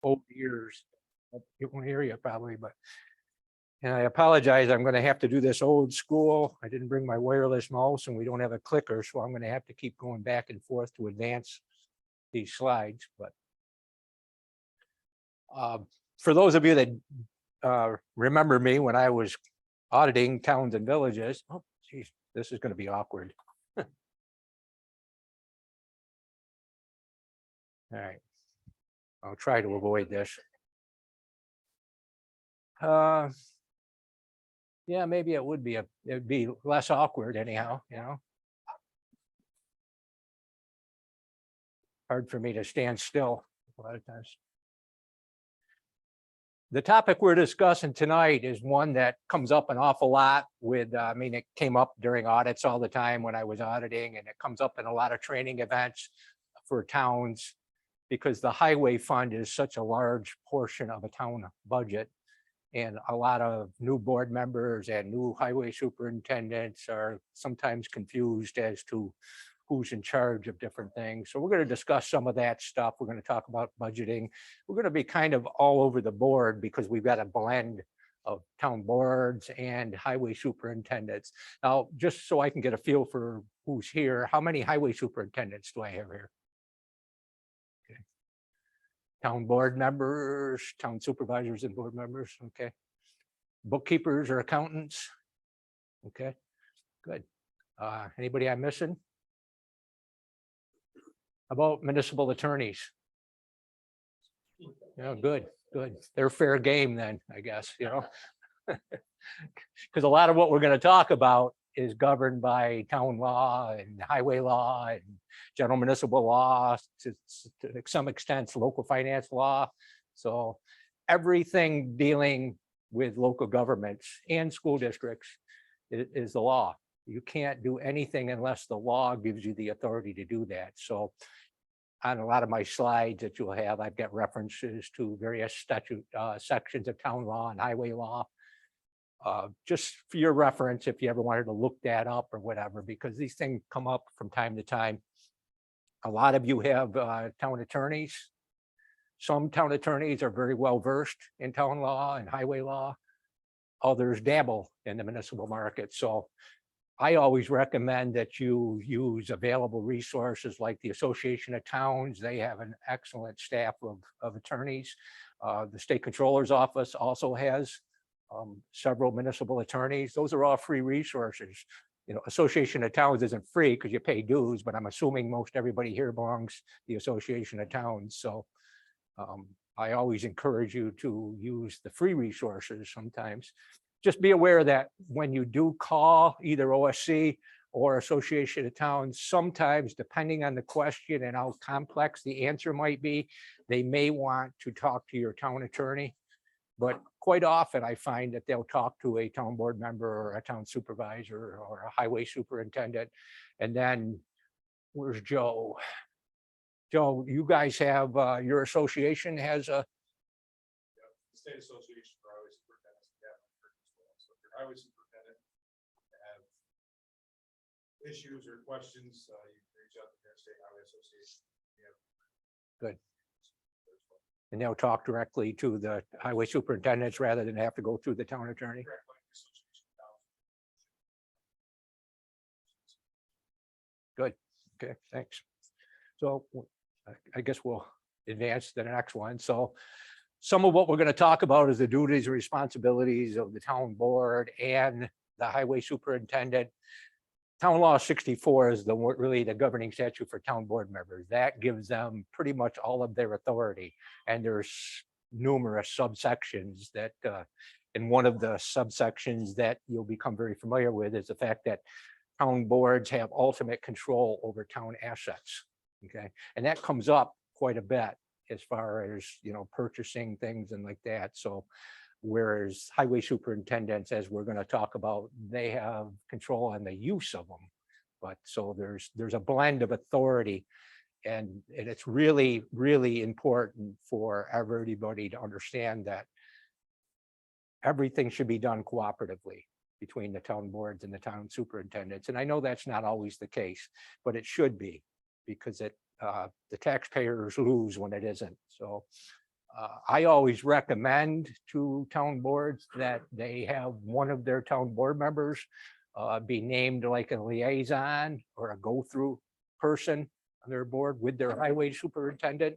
old ears. You won't hear you probably, but. And I apologize, I'm gonna have to do this old school. I didn't bring my wireless mouse and we don't have a clicker, so I'm gonna have to keep going back and forth to advance these slides, but. For those of you that remember me when I was auditing towns and villages, oh geez, this is gonna be awkward. All right, I'll try to avoid this. Yeah, maybe it would be it'd be less awkward anyhow, you know. Hard for me to stand still a lot of times. The topic we're discussing tonight is one that comes up an awful lot with, I mean, it came up during audits all the time when I was auditing, and it comes up in a lot of training events for towns because the highway fund is such a large portion of a town budget. And a lot of new board members and new highway superintendents are sometimes confused as to who's in charge of different things. So we're going to discuss some of that stuff. We're going to talk about budgeting. We're going to be kind of all over the board because we've got a blend of town boards and highway superintendents. Now, just so I can get a feel for who's here, how many highway superintendents do I have here? Okay. Town board members, town supervisors and board members, okay. Bookkeepers or accountants, okay, good. Anybody I'm missing? How about municipal attorneys? Yeah, good. They're fair game then, I guess, you know. Because a lot of what we're going to talk about is governed by town law and highway law and general municipal law, to some extent, local finance law. So everything dealing with local governments and school districts is the law. You can't do anything unless the law gives you the authority to do that. So on a lot of my slides that you'll have, I've got references to various statute sections of town law and highway law. Just for your reference, if you ever wanted to look that up or whatever, because these things come up from time to time. A lot of you have town attorneys. Some town attorneys are very well versed in town law and highway law. Others dabble in the municipal market. So I always recommend that you use available resources like the Association of Towns. They have an excellent staff of attorneys. The State Comptroller's office also has several municipal attorneys. Those are all free resources. You know, Association of Towns isn't free because you pay dues, but I'm assuming most everybody here belongs to the Association of Towns. So I always encourage you to use the free resources sometimes. Just be aware that when you do call either OSC or Association of Towns, sometimes depending on the question and how complex the answer might be, they may want to talk to your town attorney. But quite often I find that they'll talk to a town board member or a town supervisor or a highway superintendent. And then where's Joe? Joe, you guys have, your association has a. The State Association for Highway Superintendents. So if you're highway superintendent, have issues or questions, you can reach out to the State Highway Association. Good. And they'll talk directly to the highway superintendents rather than have to go through the town attorney. Good. Okay, thanks. So I guess we'll advance to the next one. So some of what we're going to talk about is the duties and responsibilities of the town board and the highway superintendent. Town Law 64 is really the governing statute for town board members. That gives them pretty much all of their authority. And there's numerous subsections that, and one of the subsections that you'll become very familiar with is the fact that town boards have ultimate control over town assets. Okay, and that comes up quite a bit as far as, you know, purchasing things and like that. So whereas highway superintendents, as we're going to talk about, they have control on the use of them. But so there's a blend of authority, and it's really, really important for everybody to understand that everything should be done cooperatively between the town boards and the town superintendents. And I know that's not always the case, but it should be, because the taxpayers lose when it isn't. So I always recommend to town boards that they have one of their town board members be named like a liaison or a go-through person on their board with their highway superintendent,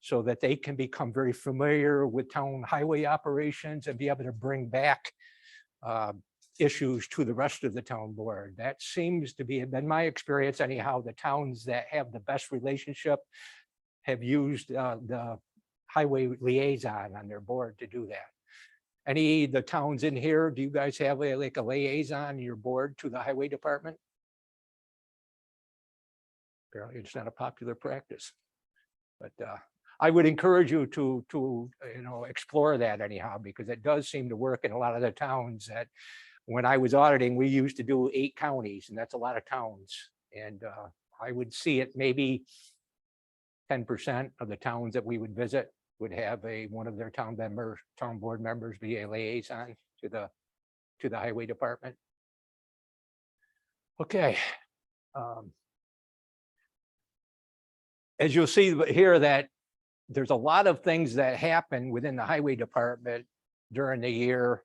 so that they can become very familiar with town highway operations and be able to bring back issues to the rest of the town board. That seems to be, been my experience anyhow, the towns that have the best relationship have used the highway liaison on their board to do that. Any of the towns in here, do you guys have like a liaison on your board to the highway department? Apparently it's not a popular practice, but I would encourage you to explore that anyhow, because it does seem to work in a lot of the towns. That when I was auditing, we used to do 8 counties, and that's a lot of towns. And I would see it maybe 10% of the towns that we would visit would have one of their town board members be a liaison to the highway department. Okay. As you'll see here, that there's a lot of things that happen within the highway department during the year.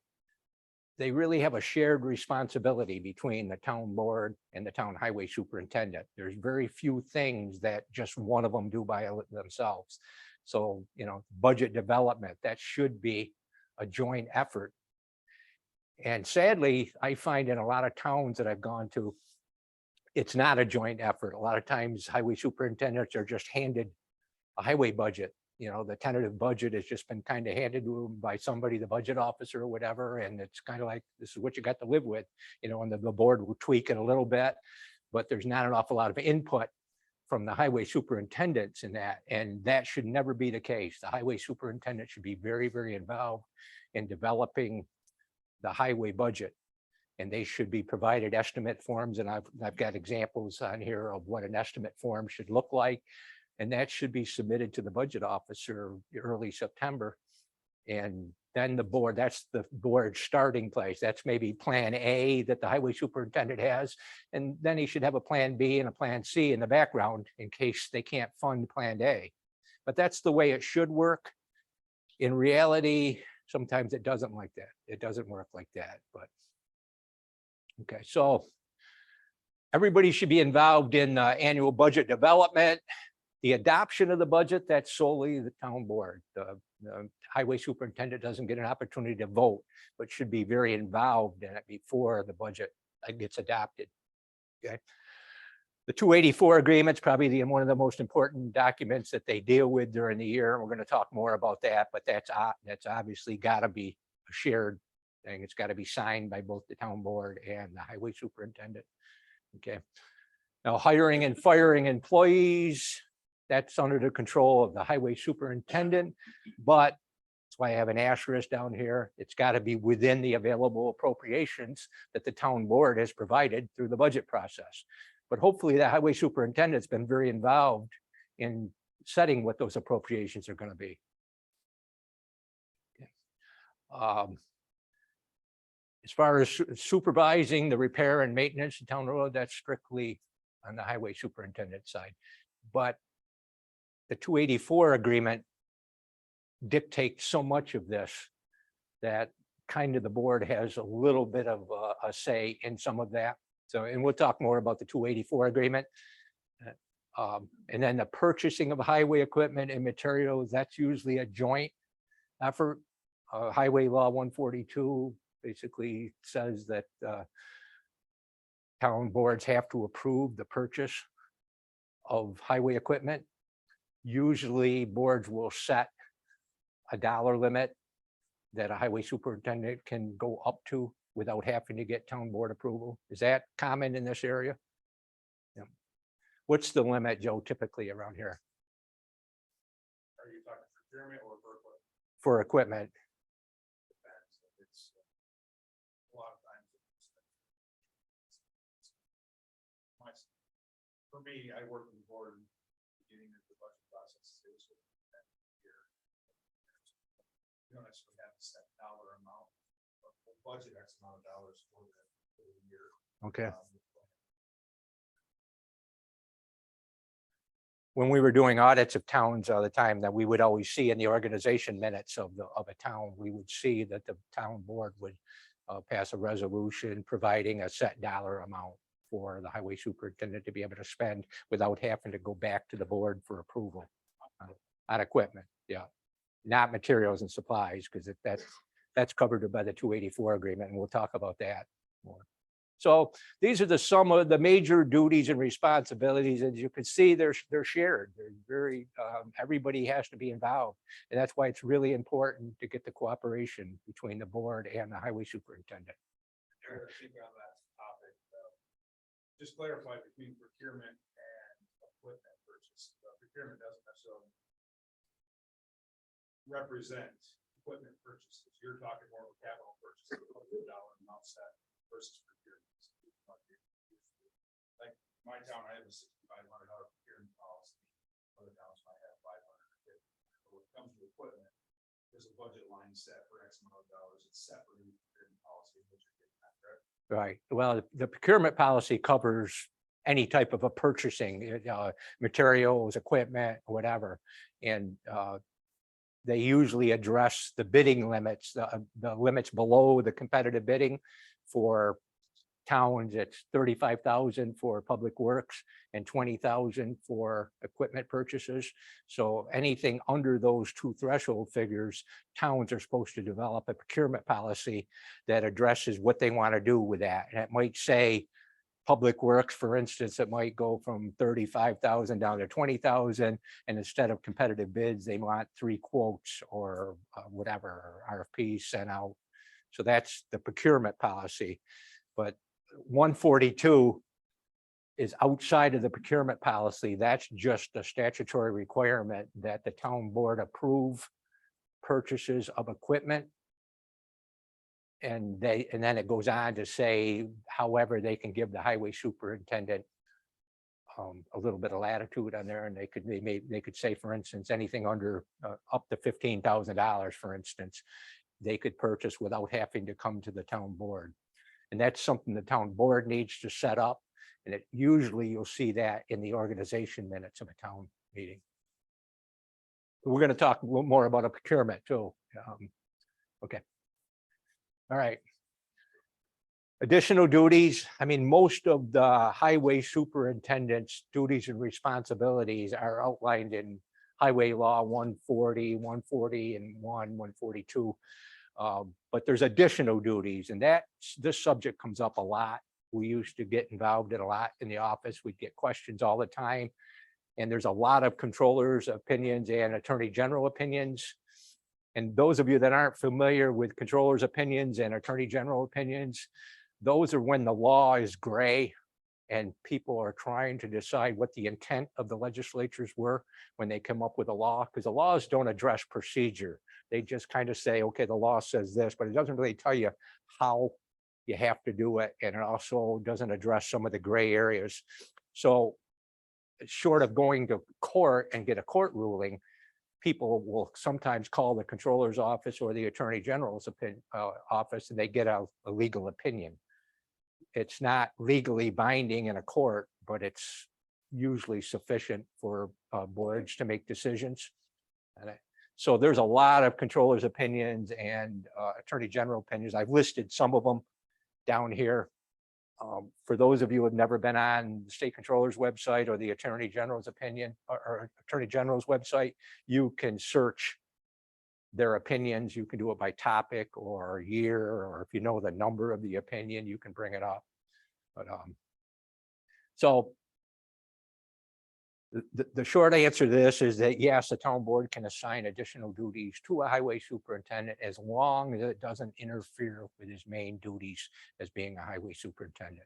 They really have a shared responsibility between the town board and the town highway superintendent. There's very few things that just one of them do by themselves. So, budget development, that should be a joint effort. And sadly, I find in a lot of towns that I've gone to, it's not a joint effort. A lot of times highway superintendents are just handed a highway budget. The tentative budget has just been kind of handed to them by somebody, the budget officer or whatever. And it's kind of like, this is what you got to live with, and the board will tweak it a little bit, but there's not an awful lot of input from the highway superintendents in that. And that should never be the case. The highway superintendent should be very, very involved in developing the highway budget. And they should be provided estimate forms. And I've got examples on here of what an estimate form should look like. And that should be submitted to the budget officer early September. And then the board, that's the board's starting place. That's maybe plan A that the highway superintendent has. And then he should have a plan B and a plan C in the background in case they can't fund plan A. But that's the way it should work. In reality, sometimes it doesn't like that. It doesn't work like that, but okay. So everybody should be involved in annual budget development. The adoption of the budget, that's solely the town board. The highway superintendent doesn't get an opportunity to vote, but should be very involved in it before the budget gets adopted. Okay. The 284 agreement's probably one of the most important documents that they deal with during the year. We're going to talk more about that, but that's obviously got to be a shared thing. It's got to be signed by both the town board and the highway superintendent. Okay. Now, hiring and firing employees, that's under the control of the highway superintendent, but that's why I have an asterisk down here. It's got to be within the available appropriations that the town board has provided through the budget process. But hopefully the highway superintendent's been very involved in setting what those appropriations are going to be. Okay. As far as supervising the repair and maintenance of town road, that's strictly on the highway superintendent side. But the 284 agreement dictates so much of this that kind of the board has a little bit of a say in some of that. So, and we'll talk more about the 284 agreement. And then the purchasing of highway equipment and materials, that's usually a joint effort. Highway law 142 basically says that town boards have to approve the purchase of highway equipment. Usually boards will set a dollar limit that a highway superintendent can go up to without having to get town board approval. Is that common in this area? Yeah. What's the limit, Joe, typically around here? Are you talking procurement or for equipment? For equipment. It's a lot of times. For me, I work with the board beginning of the budget process too, so that year, you don't necessarily have a set dollar amount, but we'll budget X amount of dollars for the year. Okay. when we were doing audits of towns all the time, that we would always see in the organization minutes of a town, we would see that the town board would pass a resolution providing a set dollar amount for the highway superintendent to be able to spend without having to go back to the board for approval on equipment. Yeah, not materials and supplies, because that's covered by the 284 agreement, and we'll talk about that more. So these are some of the major duties and responsibilities. As you can see, they're shared. They're very, everybody has to be involved. And that's why it's really important to get the cooperation between the board and the highway superintendent. Jared, I think on that topic, just clarify between procurement and equipment purchase. Procurement doesn't necessarily represent equipment purchases. You're talking more of a capital purchase, dollar amount set versus procurement. Like my town, I have a $6,500 procurement policy. Other towns might have $500. But when it comes to equipment, there's a budget line set for X amount of dollars. It's separate in the procurement policy, which you're getting at, correct? Right. Well, the procurement policy covers any type of a purchasing, materials, equipment, whatever. And they usually address the bidding limits, the limits below the competitive bidding. For towns, it's 35,000 for public works and 20,000 for equipment purchases. So anything under those two threshold figures, towns are supposed to develop a procurement policy that addresses what they want to do with that. And it might say public works, for instance, it might go from 35,000 down to 20,000. And instead of competitive bids, they want 3 quotes or whatever, RFPs sent out. So that's the procurement policy. But 142 is outside of the procurement policy. That's just a statutory requirement that the town board approve purchases of equipment. And then it goes on to say, however, they can give the highway superintendent a little bit of latitude on there, and they could say, for instance, anything under up to $15,000, for instance, they could purchase without having to come to the town board. And that's something the town board needs to set up. And usually you'll see that in the organization minutes of a town meeting. We're going to talk a little more about a procurement too. Okay. All right. Additional duties. I mean, most of the highway superintendent's duties and responsibilities are outlined in Highway Law 140, 142. But there's additional duties, and this subject comes up a lot. We used to get involved in a lot in the office. We'd get questions all the time. And there's a lot of controllers' opinions and attorney general opinions. And those of you that aren't familiar with controllers' opinions and attorney general opinions, those are when the law is gray and people are trying to decide what the intent of the legislatures were when they come up with a law, because the laws don't address procedure. They just kind of say, okay, the law says this, but it doesn't really tell you how you have to do it. And it also doesn't address some of the gray areas. So short of going to court and get a court ruling, people will sometimes call the controller's office or the attorney general's office, and they get a legal opinion. It's not legally binding in a court, but it's usually sufficient for boards to make decisions. So there's a lot of controllers' opinions and attorney general opinions. I've listed some of them down here. For those of you who have never been on the state controller's website or the attorney general's opinion or attorney general's website, you can search their opinions. You can do it by topic or year, or if you know the number of the opinion, you can bring it up. But so the short answer to this is that yes, the town board can assign additional duties to a highway superintendent as long as it doesn't interfere with his main duties as being a highway superintendent.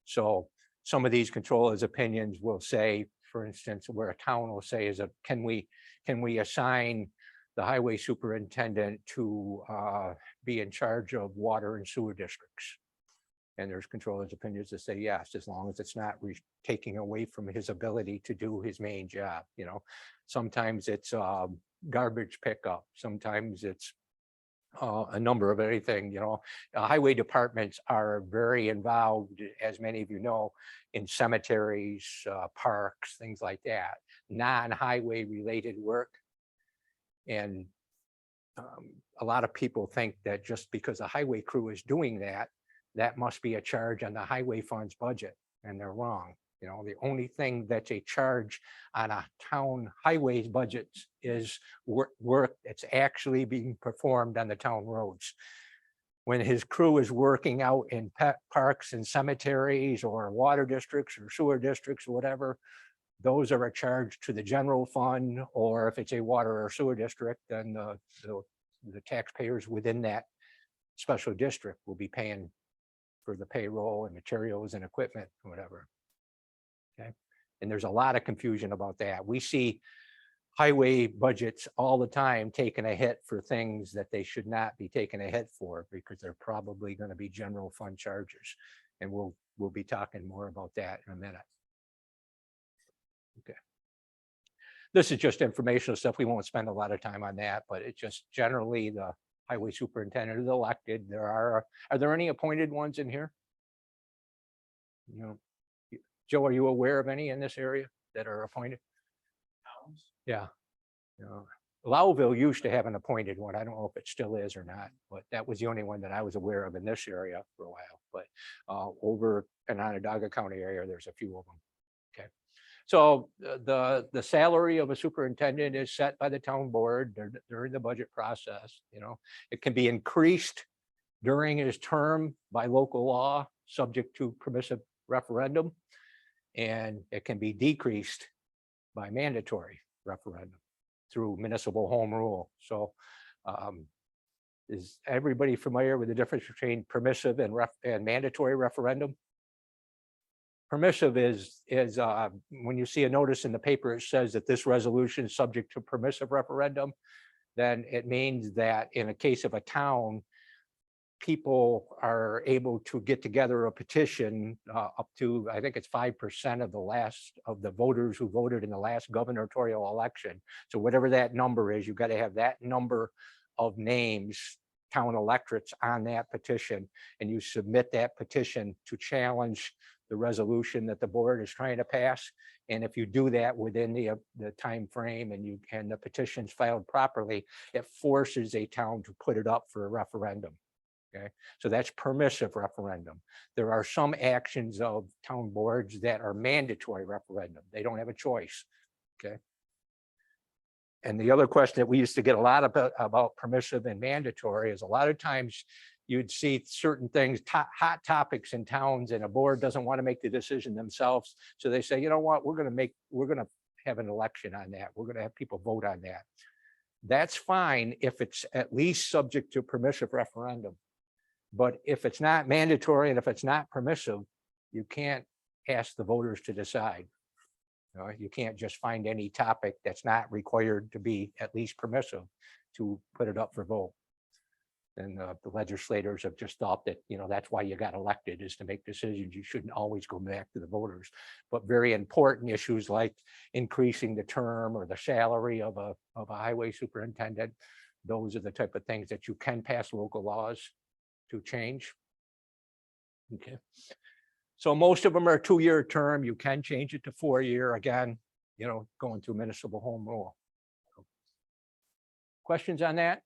So some of these controllers' opinions will say, for instance, where a town will say can we assign the highway superintendent to be in charge of water and sewer districts? And there's controllers' opinions that say yes, as long as it's not taking away from his ability to do his main job. You know, sometimes it's garbage pickup, sometimes it's a number of anything, highway departments are very involved, as many of you know, in cemeteries, parks, things like that, non-highway related work. And a lot of people think that just because a highway crew is doing that, that must be a charge on the highway fund's budget, and they're wrong. The only thing that's a charge on a town highways budget is work that's actually being performed on the town roads. When his crew is working out in parks and cemeteries or water districts or sewer districts or whatever, those are a charge to the general fund, or if it's a water or sewer district, then the taxpayers within that special district will be paying for the payroll and materials and equipment or whatever. Okay. And there's a lot of confusion about that. We see highway budgets all the time taking a hit for things that they should not be taking a hit for, because they're probably going to be general fund charges. And we'll be talking more about that in a minute. Okay. This is just informational stuff. We won't spend a lot of time on that, but it's just generally the highway superintendent is elected. Are there any appointed ones in here? Joe, are you aware of any in this area that are appointed? Towns? Yeah. Lowville used to have an appointed one. I don't know if it still is or not, but that was the only one that I was aware of in this area for a while. But over in Onondaga County area, there's a few of them. Okay. So the salary of a superintendent is set by the town board during the budget process. It can be increased during his term by local law, subject to permissive referendum, and it can be decreased by mandatory referendum through municipal home rule. So is everybody familiar with the difference between permissive and mandatory referendum? Permissive is when you see a notice in the paper, it says that this resolution is subject to permissive referendum, then it means that in a case of a town, people are able to get together a petition up to, I think it's 5% of the voters who voted in the last gubernatorial election. So whatever that number is, you've got to have that number of names, town electorates on that petition, and you submit that petition to challenge the resolution that the board is trying to pass. And if you do that within the time frame and the petition's filed properly, it forces a town to put it up for a referendum. Okay, so that's permissive referendum. There are some actions of town boards that are mandatory referendum. They don't have a choice. Okay. And the other question that we used to get a lot about permissive and mandatory is a lot of times you'd see certain things, hot topics in towns, and a board doesn't want to make the decision themselves. So they say, you know what, we're going to have an election on that. We're going to have people vote on that. That's fine if it's at least subject to permissive referendum. But if it's not mandatory and if it's not permissive, you can't ask the voters to decide. You can't just find any topic that's not required to be at least permissive to put it up for vote. And the legislators have just thought that, that's why you got elected, is to make decisions. You shouldn't always go back to the voters. But very important issues like increasing the term or the salary of a highway superintendent, those are the type of things that you can pass local laws to change. Okay. So most of them are 2-year term. You can change it to 4-year, again, going through municipal home rule. Questions on that?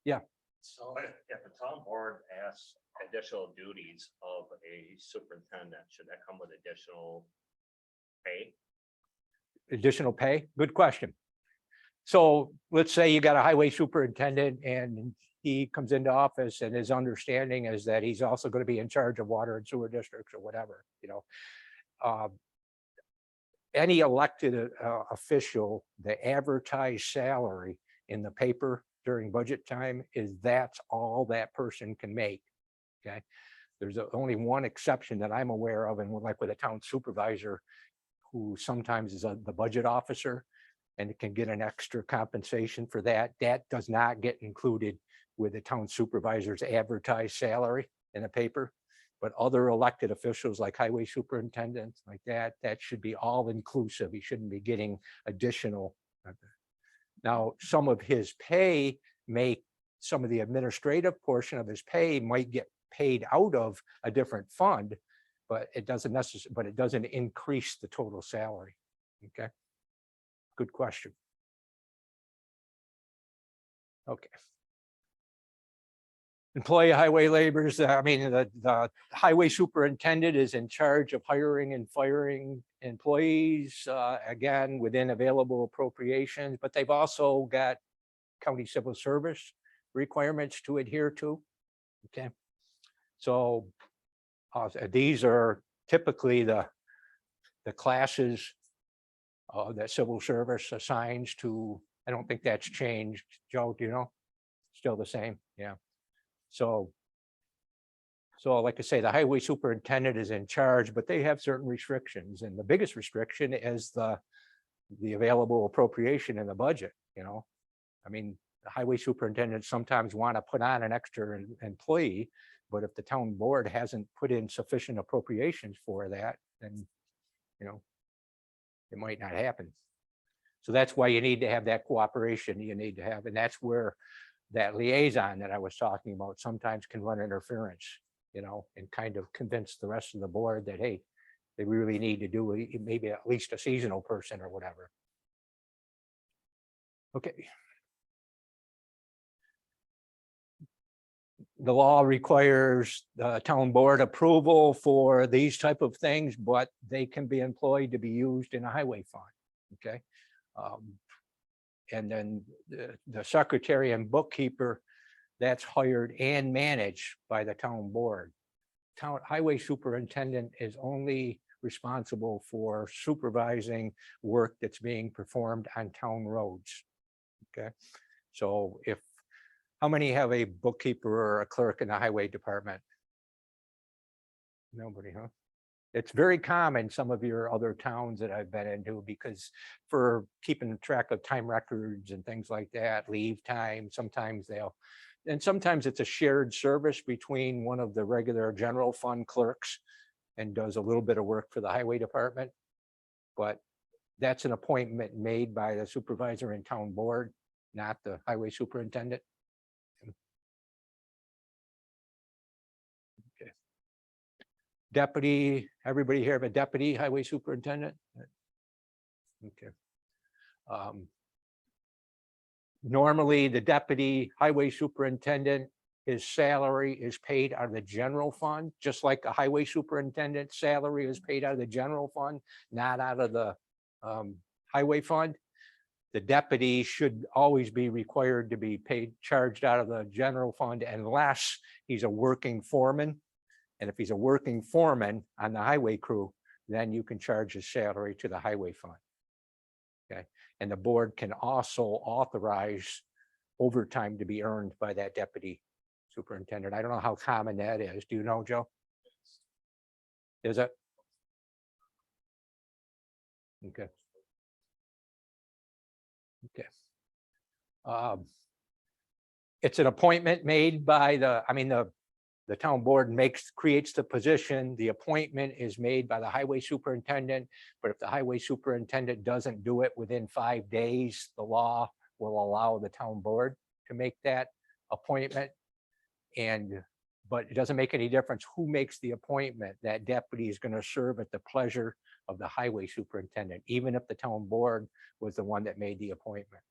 Yeah. So if a town board asks additional duties of a superintendent, should that come with additional pay? Additional pay? Good question. So let's say you got a highway superintendent and he comes into office and his understanding is that he's also going to be in charge of water and sewer districts or whatever, any elected official, the advertised salary in the paper during budget time that's all that person can make. Okay. There's only one exception that I'm aware of, and like with a town supervisor who sometimes is the budget officer and it can get an extra compensation for that. That does not get included with the town supervisor's advertised salary in the paper. But other elected officials like highway superintendents like that should be all inclusive. He shouldn't be getting additional. Now, some of his pay may some of the administrative portion of his pay might get paid out of a different fund, but it doesn't necessarily, but it doesn't increase the total salary. Okay. Good question. Okay. Employee highway laborers, I mean, the highway superintendent is in charge of hiring and firing employees, again, within available appropriations, but they've also got county civil service requirements to adhere to. Okay. So these are typically the classes that civil service assigns to. I don't think that's changed. Joe, do you know? Still the same. Yeah. So like I say, the highway superintendent is in charge, but they have certain restrictions. And the biggest restriction is the available appropriation in the budget, you know. I mean, the highway superintendents sometimes want to put on an extra employee, but if the town board hasn't put in sufficient appropriations for that, then, you know, it might not happen. So that's why you need to have that cooperation you need to have. And that's where that liaison that I was talking about sometimes can run interference, you know, and kind of convince the rest of the board that, hey, they really need to do maybe at least a seasonal person or whatever. Okay. The law requires the town board approval for these type of things, but they can be employed to be used in a highway fund. Okay. And then the secretary and bookkeeper, that's hired and managed by the town board. Town highway superintendent is only responsible for supervising work that's being performed on town roads. Okay. So how many have a bookkeeper or a clerk in the highway department? Nobody, huh? It's very common, some of your other towns that I've been into, because for keeping track of time records and things like that, leave time, sometimes sometimes it's a shared service between one of the regular general fund clerks and does a little bit of work for the highway department. But that's an appointment made by the supervisor and town board, not the highway superintendent. Deputy, everybody here have a deputy highway superintendent? Okay. Normally, the deputy highway superintendent, his salary is paid out of the general fund, just like a highway superintendent's salary is paid out of the general fund, not out of the highway fund. The deputy should always be required to be charged out of the general fund unless he's a working foreman. And if he's a working foreman on the highway crew, then you can charge his salary to the highway fund. Okay. And the board can also authorize overtime to be earned by that deputy superintendent. I don't know how common that is. Do you know, Joe? Is it? Okay. Okay. It's an appointment made by the town board creates the position. The appointment is made by the highway superintendent, but if the highway superintendent doesn't do it within 5 days, the law will allow the town board to make that appointment. But it doesn't make any difference who makes the appointment. That deputy is going to serve at the pleasure of the highway superintendent, even if the town board was the one that made the appointment.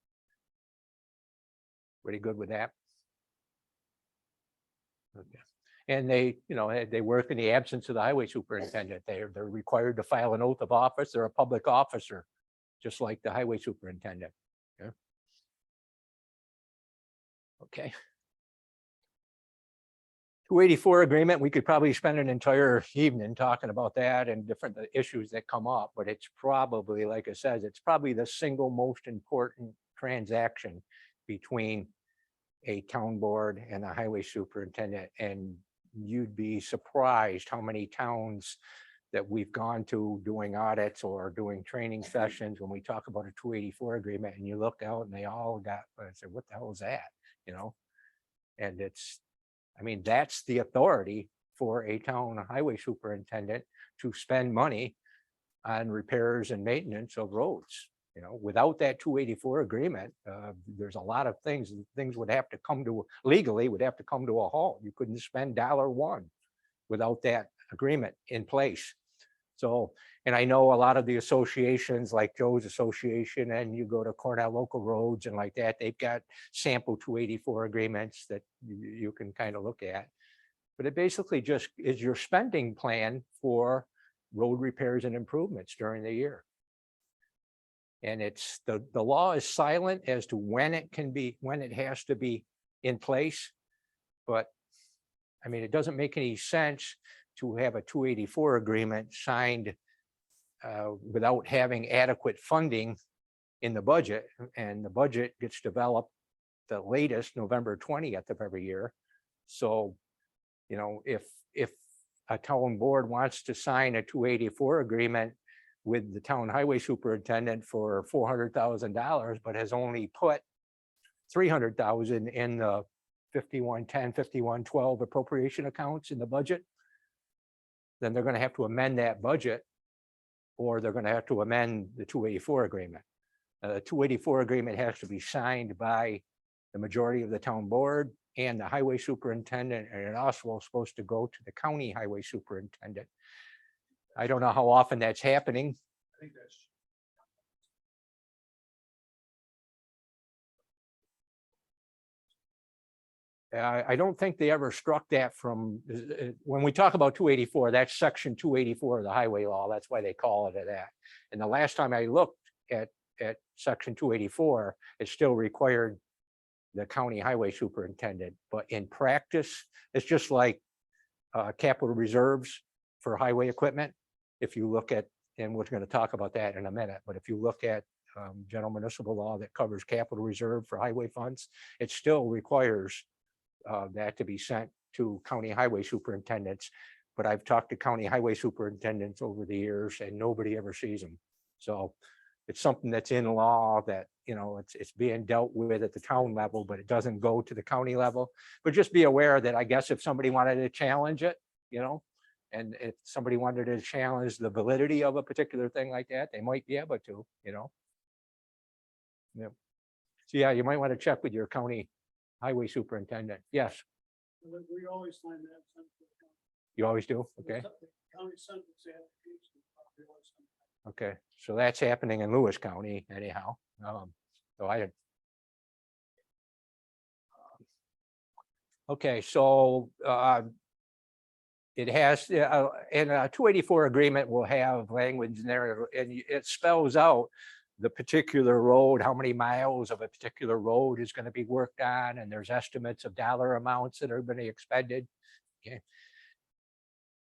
Pretty good with that? Okay. And they work in the absence of the highway superintendent. They're required to file an oath of office. They're a public officer, just like the highway superintendent. Yeah. Okay. 284 agreement, we could probably spend an entire evening talking about that and different issues that come up, but it's probably, like I said, it's probably the single most important transaction between a town board and a highway superintendent. And you'd be surprised how many towns that we've gone to doing audits or doing training sessions when we talk about a 284 agreement, and you look out and they all got, I said, what the hell is that? And that's the authority for a town highway superintendent to spend money on repairs and maintenance of roads. You know, without that 284 agreement, there's a lot of things would have to come to, legally would have to come to a halt. You couldn't spend $1 without that agreement in place. So, and I know a lot of the associations like Joe's association, and you go to Cornell Local Roads and like that, they've got sample 284 agreements that you can kind of look at. But it basically just is your spending plan for road repairs and improvements during the year. And it's the law is silent as to when it can be, when it has to be in place. But I mean, it doesn't make any sense to have a 284 agreement signed without having adequate funding in the budget. And the budget gets developed the latest November 20th of every year. So, you know, if a town board wants to sign a 284 agreement with the town highway superintendent for $400,000, but has only put $300,000 in the 5110, 5112 appropriation accounts in the budget, then they're going to have to amend that budget, or they're going to have to amend the 284 agreement. The 284 agreement has to be signed by the majority of the town board and the highway superintendent, and it also is supposed to go to the county highway superintendent. I don't know how often that's happening. I think that's. I don't think they ever struck that from, when we talk about 284, that's section 284 of the highway law. That's why they call it that. And the last time I looked at section 284, it still required the county highway superintendent. But in practice, it's just like capital reserves for highway equipment. If you look at, and we're going to talk about that in a minute, but if you look at general municipal law that covers capital reserve for highway funds, it still requires that to be sent to county highway superintendents. But I've talked to county highway superintendents over the years and nobody ever sees them. So it's something that's in law that, you know, it's being dealt with at the town level, but it doesn't go to the county level. But just be aware that I guess if somebody wanted to challenge it, you know, and if somebody wanted to challenge the validity of a particular thing like that, they might be able to, you know. Yeah. So yeah, you might want to check with your county highway superintendent. Yes, We always find that. Sent to the county. you always do. Okay. The county sent its application, we always send it. Okay. So that's happening in Lewis County anyhow. So I didn't. Okay. So it has, and a 284 agreement will have language in there, and it spells out the particular road, how many miles of a particular road is going to be worked on, and there's estimates of dollar amounts that are going to be expended. Okay.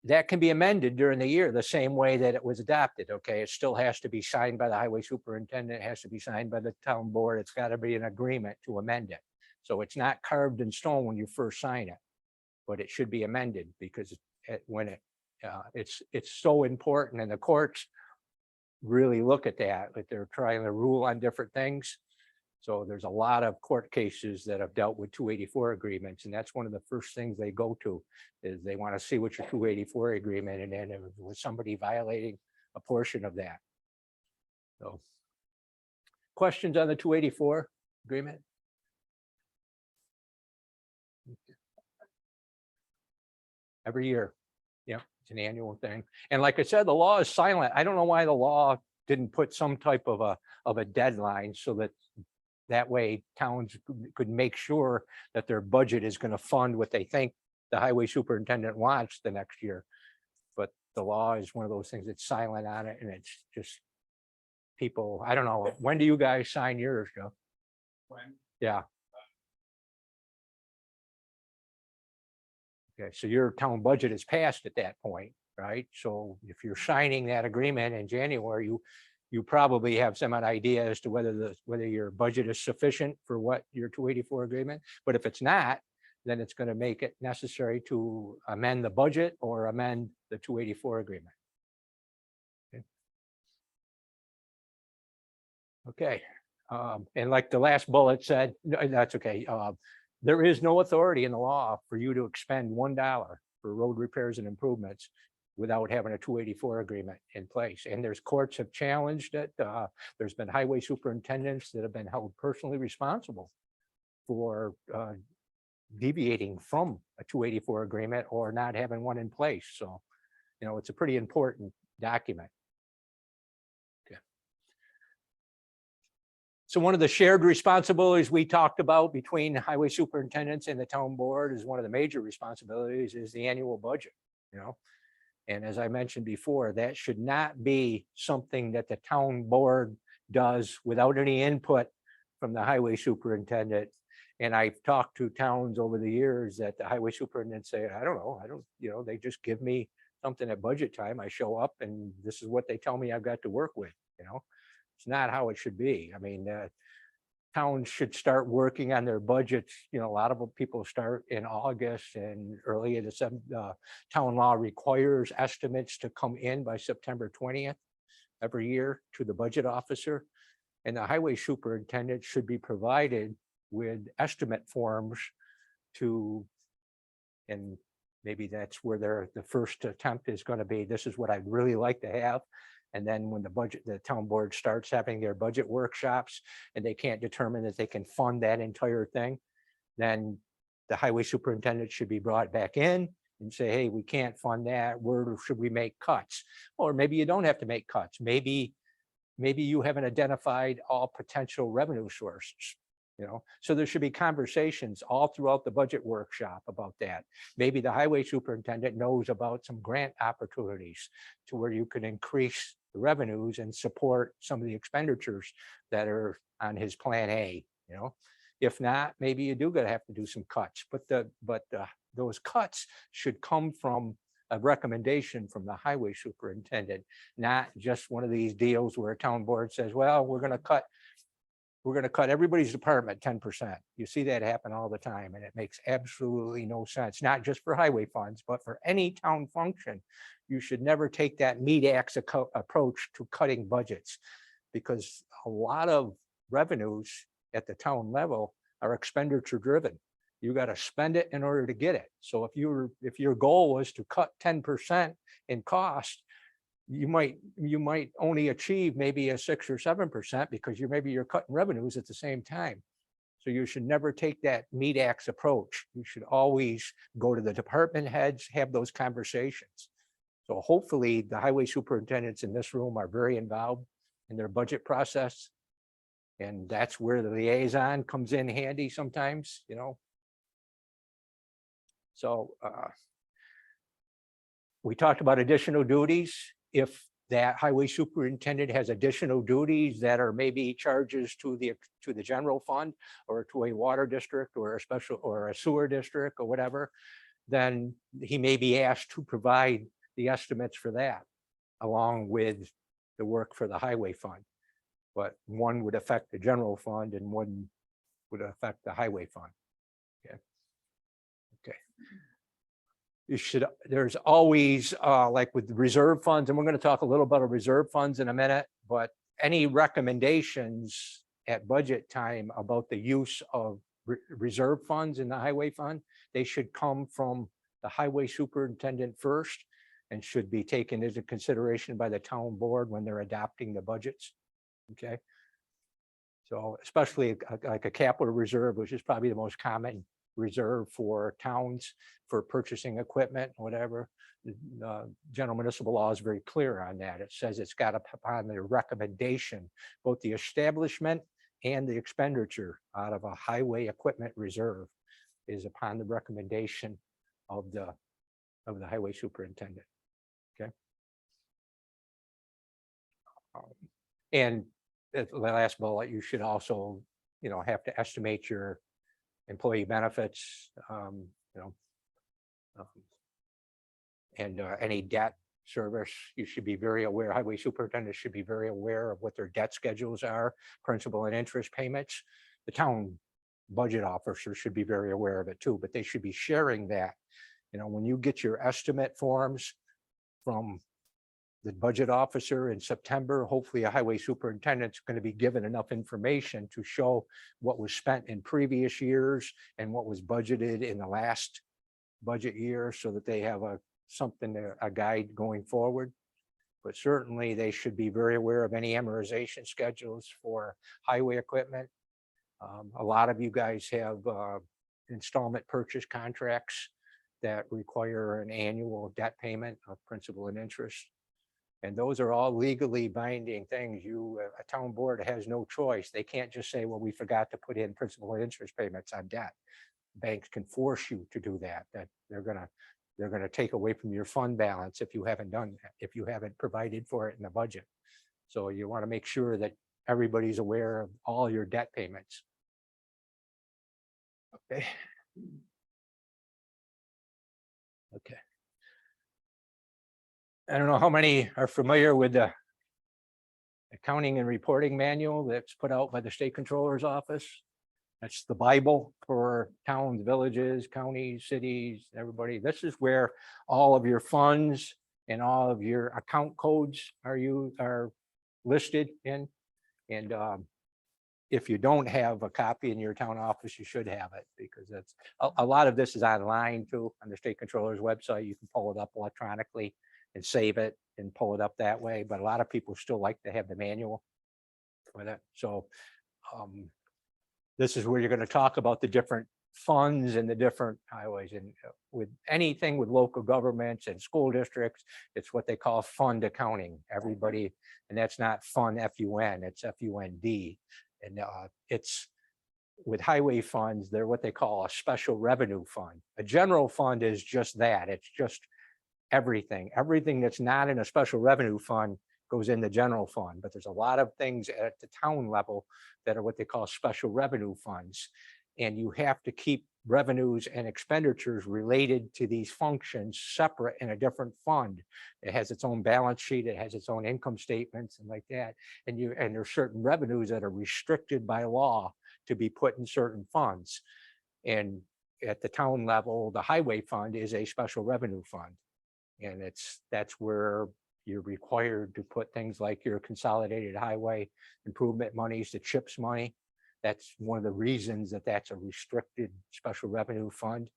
That can be amended during the year the same way that it was adopted. Okay, it still has to be signed by the highway superintendent, it has to be signed by the town board. It's got to be an agreement to amend it. So it's not carved in stone when you first sign it, but it should be amended because it's so important, and the courts really look at that, but they're trying to rule on different things. So there's a lot of court cases that have dealt with 284 agreements, and that's one of the first things they go to, is they want to see what your 284 agreement, and then if it was somebody violating a portion of that. So questions on the 284 agreement? Every year. Yeah, it's an annual thing. And like I said, the law is silent. I don't know why the law didn't put some type of a deadline so that way towns could make sure that their budget is going to fund what they think the highway superintendent wants the next year. But the law is one of those things that's silent on it, and it's just people, I don't know. When do you guys sign yours, Joe? When? Yeah. Okay, so your town budget is passed at that point, right? So if you're signing that agreement in January, you probably have some idea as to whether your budget is sufficient for what your 284 agreement. But if it's not, then it's going to make it necessary to amend the budget or amend the 284 agreement. Okay. And like the last bullet said, no, that's okay. There is no authority in the law for you to expend $1 for road repairs and improvements without having a 284 agreement in place. And there's courts have challenged it. There's been highway superintendents that have been held personally responsible for deviating from a 284 agreement or not having one in place. So, you know, it's a pretty important document. Okay. So one of the shared responsibilities we talked about between highway superintendents and the town board is one of the major responsibilities is the annual budget, you know. And as I mentioned before, that should not be something that the town board does without any input from the highway superintendent. And I've talked to towns over the years that the highway superintendent say, I don't know, you know, they just give me something at budget time. I show up and this is what they tell me I've got to work with, you know. It's not how it should be. I mean, towns should start working on their budgets. You know, a lot of people start in August and early in the town law requires estimates to come in by September 20th every year to the budget officer. And the highway superintendent should be provided with estimate forms to, and maybe that's where the first attempt is going to be, this is what I'd really like to have. And then when the town board starts having their budget workshops and they can't determine that they can fund that entire thing, then the highway superintendent should be brought back in and say, hey, we can't fund that. Where should we make cuts? Or maybe you don't have to make cuts. Maybe you haven't identified all potential revenue sources. You know, so there should be conversations all throughout the budget workshop about that. Maybe the highway superintendent knows about some grant opportunities to where you can increase the revenues and support some of the expenditures that are on his plan A, you know. If not, maybe you do gonna have to do some cuts, but those cuts should come from a recommendation from the highway superintendent, not just one of these deals where a town board says, well, we're gonna cut everybody's department 10%. You see that happen all the time, and it makes absolutely no sense, not just for highway funds, but for any town function. You should never take that meat axe approach to cutting budgets, because a lot of revenues at the town level are expenditure driven. You got to spend it in order to get it. So if your goal was to cut 10% in cost, you might only achieve maybe a 6 or 7% because you're cutting revenues at the same time. So you should never take that meat axe approach. You should always go to the department heads, have those conversations. So hopefully the highway superintendents in this room are very involved in their budget process. And that's where the liaison comes in handy sometimes, you know. So we talked about additional duties. If that highway superintendent has additional duties that are maybe charges to the general fund or to a water district or a sewer district or whatever, then he may be asked to provide the estimates for that along with the work for the highway fund. But one would affect the general fund and one would affect the highway fund. Okay. There's always like with reserve funds, and we're going to talk a little about reserve funds in a minute, but any recommendations at budget time about the use of reserve funds in the highway fund, they should come from the highway superintendent first and should be taken into consideration by the town board when they're adopting the budgets. Okay. So especially like a capital reserve, which is probably the most common reserve for towns for purchasing equipment, whatever. General municipal law is very clear on that. It says it's got upon the recommendation, both the establishment and the expenditure out of a highway equipment reserve is upon the recommendation of the highway superintendent. Okay. And the last bullet, you should also, you know, have to estimate your employee benefits, and any debt service. You should be very aware, highway superintendents should be very aware of what their debt schedules are, principal and interest payments. The town budget officer should be very aware of it too, but they should be sharing that. You know, when you get your estimate forms from the budget officer in September, hopefully a highway superintendent's going to be given enough information to show what was spent in previous years and what was budgeted in the last budget year, so that they have a something, a guide going forward. But certainly they should be very aware of any amortization schedules for highway equipment. A lot of you guys have installment purchase contracts that require an annual debt payment of principal and interest. And those are all legally binding things. A town board has no choice. They can't just say, well, we forgot to put in principal and interest payments on debt. Banks can force you to do that, that they're gonna take away from your fund balance if you haven't done that, if you haven't provided for it in the budget. So you want to make sure that everybody's aware of all your debt payments. Okay. Okay. I don't know how many are familiar with the accounting and reporting manual that's put out by the State Comptroller's office. That's the Bible for towns, villages, counties, cities, everybody. This is where all of your funds and all of your account codes are listed in. And if you don't have a copy in your town office, you should have it, because that's a lot of this is online too, on the State Comptroller's website. You can pull it up electronically and save it and pull it up that way. But a lot of people still like to have the manual with it. So this is where you're going to talk about the different funds and the different highways. And with anything with local governments and school districts, it's what they call fund accounting. Everybody, and that's not fund F-U-N, it's F-U-N-D. And it's with highway funds, they're what they call a special revenue fund. A general fund is just that. It's just everything. Everything that's not in a special revenue fund goes in the general fund. But there's a lot of things at the town level that are what they call special revenue funds. And you have to keep revenues and expenditures related to these functions separate in a different fund. It has its own balance sheet, it has its own income statements and like that. And there's certain revenues that are restricted by law to be put in certain funds. And at the town level, the highway fund is a special revenue fund. And that's where you're required to put things like your consolidated highway improvement monies, the CHIPS money. That's one of the reasons that that's a restricted special revenue fund,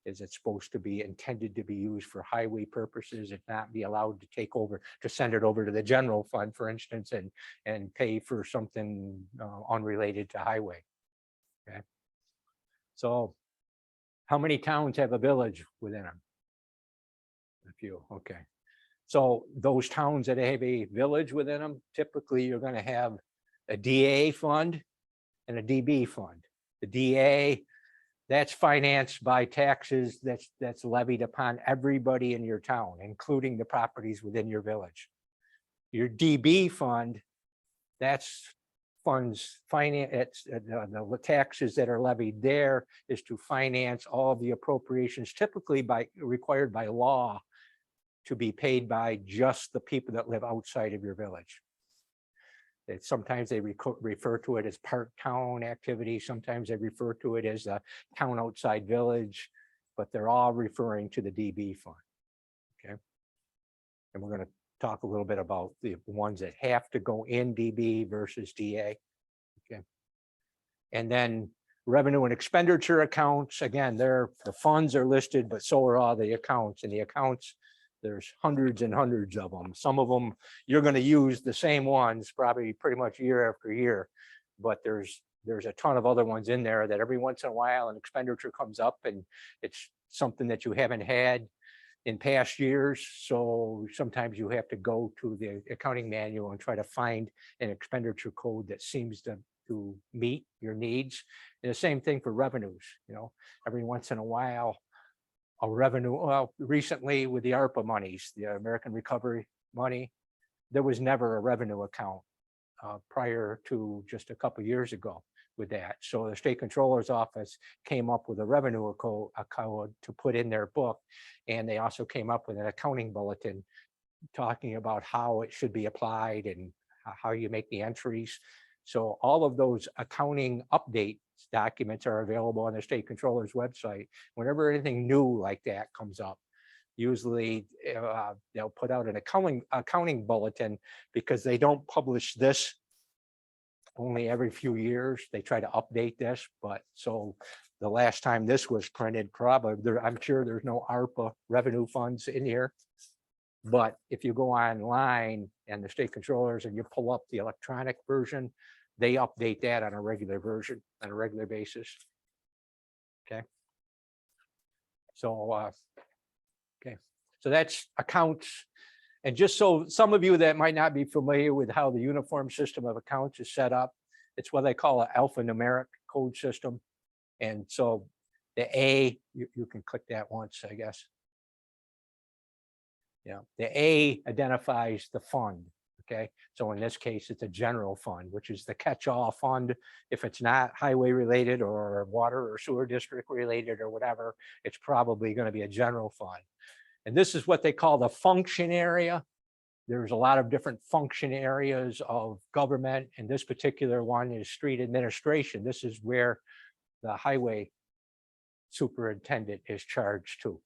is it's supposed to be intended to be used for highway purposes and not be allowed to take over, to send it over to the general fund, for instance, and pay for something unrelated to highway. Okay. So how many towns have a village within them? A few. Okay. So those towns that have a village within them, typically you're going to have a DA fund and a DB fund. The DA, that's financed by taxes that's levied upon everybody in your town, including the properties within your village. Your DB fund, that's funds finance, the taxes that are levied there is to finance all the appropriations, typically required by law to be paid by just the people that live outside of your village. Sometimes they refer to it as part town activity. Sometimes they refer to it as a town outside village, but they're all referring to the DB fund. Okay. And we're going to talk a little bit about the ones that have to go in DB versus DA. Okay. And then revenue and expenditure accounts, again, the funds are listed, but so are all the accounts. And the accounts, there's hundreds and hundreds of them. Some of them you're going to use the same ones probably pretty much year after year, but there's a ton of other ones in there that every once in a while an expenditure comes up and it's something that you haven't had in past years. So sometimes you have to go to the accounting manual and try to find an expenditure code that seems to meet your needs. And the same thing for revenues. Every once in a while, a revenue, well, recently with the ARPA monies, the American Recovery money, there was never a revenue account prior to just a couple of years ago with that. So the State Comptroller's office came up with a revenue code to put in their book. And they also came up with an accounting bulletin talking about how it should be applied and how you make the entries. So all of those accounting update documents are available on the State Comptroller's website. Whenever anything new like that comes up, usually they'll put out an accounting bulletin, because they don't publish this only every few years. They try to update this, but so the last time this was printed, probably there, I'm sure there's no ARPA revenue funds in here. But if you go online and the state controllers and you pull up the electronic version, they update that on a regular basis. Okay. So, okay, so that's accounts. And just so some of you that might not be familiar with how the uniform system of accounts is set up, it's what they call an alphanumeric code system. And so the A, you can click that once, I guess. Yeah, the A identifies the fund. Okay, so in this case, it's a general fund, which is the catch-all fund. If it's not highway related or water or sewer district related or whatever, it's probably going to be a general fund. And this is what they call the function area. There's a lot of different function areas of government, and this particular one is street administration. This is where the highway superintendent is charged to.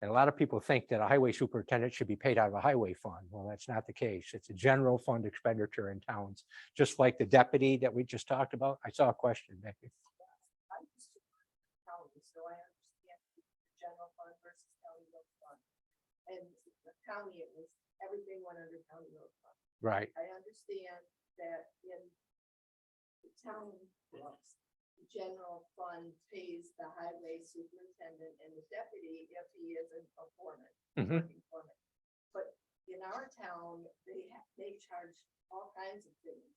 And a lot of people think that a highway superintendent should be paid out of a highway fund. Well, that's not the case. It's a general fund expenditure in towns, just like the deputy that we just talked about. I saw a question, Becky. I'm used to county, so I understand the general fund versus county road fund. And the county, it was, everything went under county road fund. Right. I understand that in the town, the general fund pays the highway superintendent and the deputy if he is a foreman. Mhm. Working foreman. But in our town, they charge all kinds of things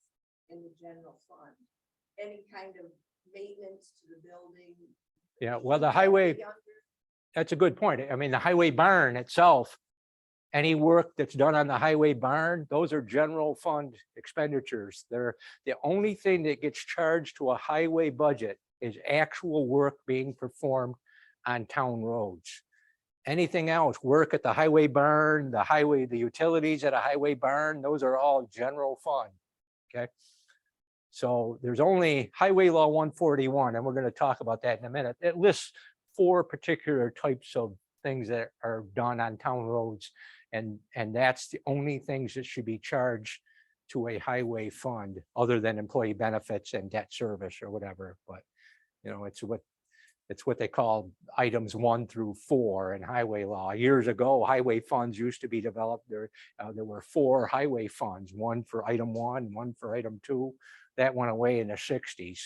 in the general fund. Any kind of maintenance to the building. Yeah, well, the highway, that's a good point. I mean, the highway barn itself, any work that's done on the highway barn, those are general fund expenditures. They're the only thing that gets charged to a highway budget is actual work being performed on town roads. Anything else, work at the highway barn, the utilities at a highway barn, those are all general fund. Okay. So there's only Highway Law 141, and we're going to talk about that in a minute. It lists 4 particular types of things that are done on town roads. And that's the only things that should be charged to a highway fund, other than employee benefits and debt service or whatever. But, you know, it's what they call items 1 through 4 in highway law. Years ago, highway funds used to be developed. There were 4 highway funds, one for item 1, one for item 2. That went away in the 60s.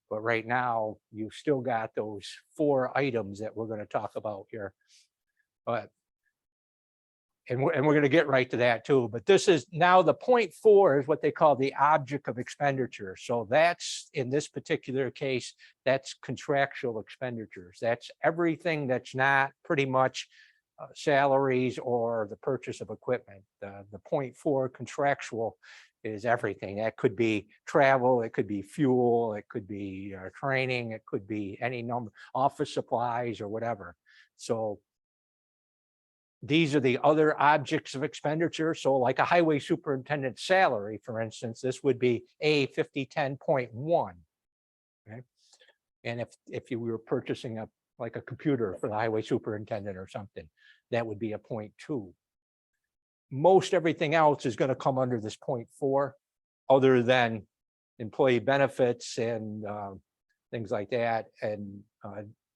But right now, you've still got those 4 items that we're going to talk about here. But and we're going to get right to that too. But this is now the point 4 is what they call the object of expenditure. So that's, in this particular case, that's contractual expenditures. That's everything that's not pretty much salaries or the purchase of equipment. The point 4 contractual is everything. That could be travel, it could be fuel, it could be training, it could be any number, office supplies or whatever. So these are the other objects of expenditure. So like a highway superintendent salary, for instance, this would be a 5010.1. Okay. And if you were purchasing like a computer for the highway superintendent or something, that would be a 0.2. Most everything else is going to come under this 0.4, other than employee benefits and things like that. And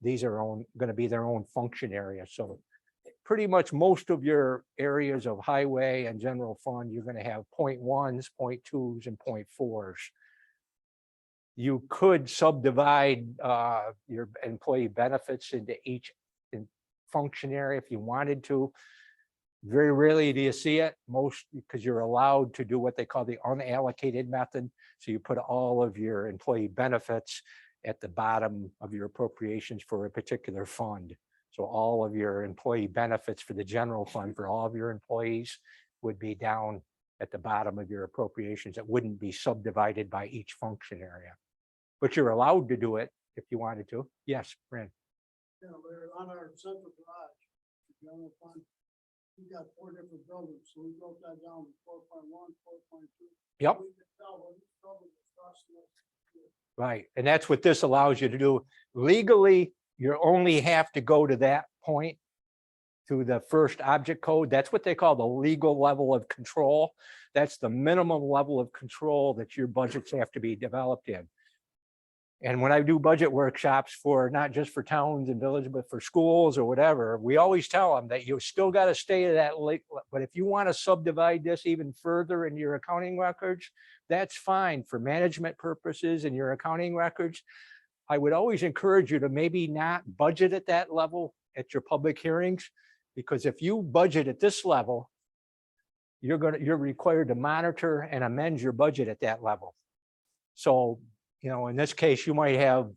these are going to be their own function area. So pretty much most of your areas of highway and general fund, you're going to have 0.1s, 0.2s, and 0.4s. You could subdivide your employee benefits into each function area if you wanted to. Very rarely do you see it, most because you're allowed to do what they call the unallocated method. So you put all of your employee benefits at the bottom of your appropriations for a particular fund. So all of your employee benefits for the general fund for all of your employees would be down at the bottom of your appropriations. It wouldn't be subdivided by each function area, but you're allowed to do it if you wanted to. Yes, Brent. Yeah, we're on our central garage, the general fund. We got 4 different buildings, so we broke that down to 4.1, 4.2. Yep. We can tell what each building is costing us. Right. And that's what this allows you to do. Legally, you only have to go to that point to the first object code. That's what they call the legal level of control. That's the minimum level of control that your budgets have to be developed in. And when I do budget workshops for not just for towns and villages, but for schools or whatever, we always tell them that you still got to stay to that late. But if you want to subdivide this even further in your accounting records, that's fine for management purposes in your accounting records. I would always encourage you to maybe not budget at that level at your public hearings, because if you budget at this level, you're required to monitor and amend your budget at that level. So, you know, in this case, you might have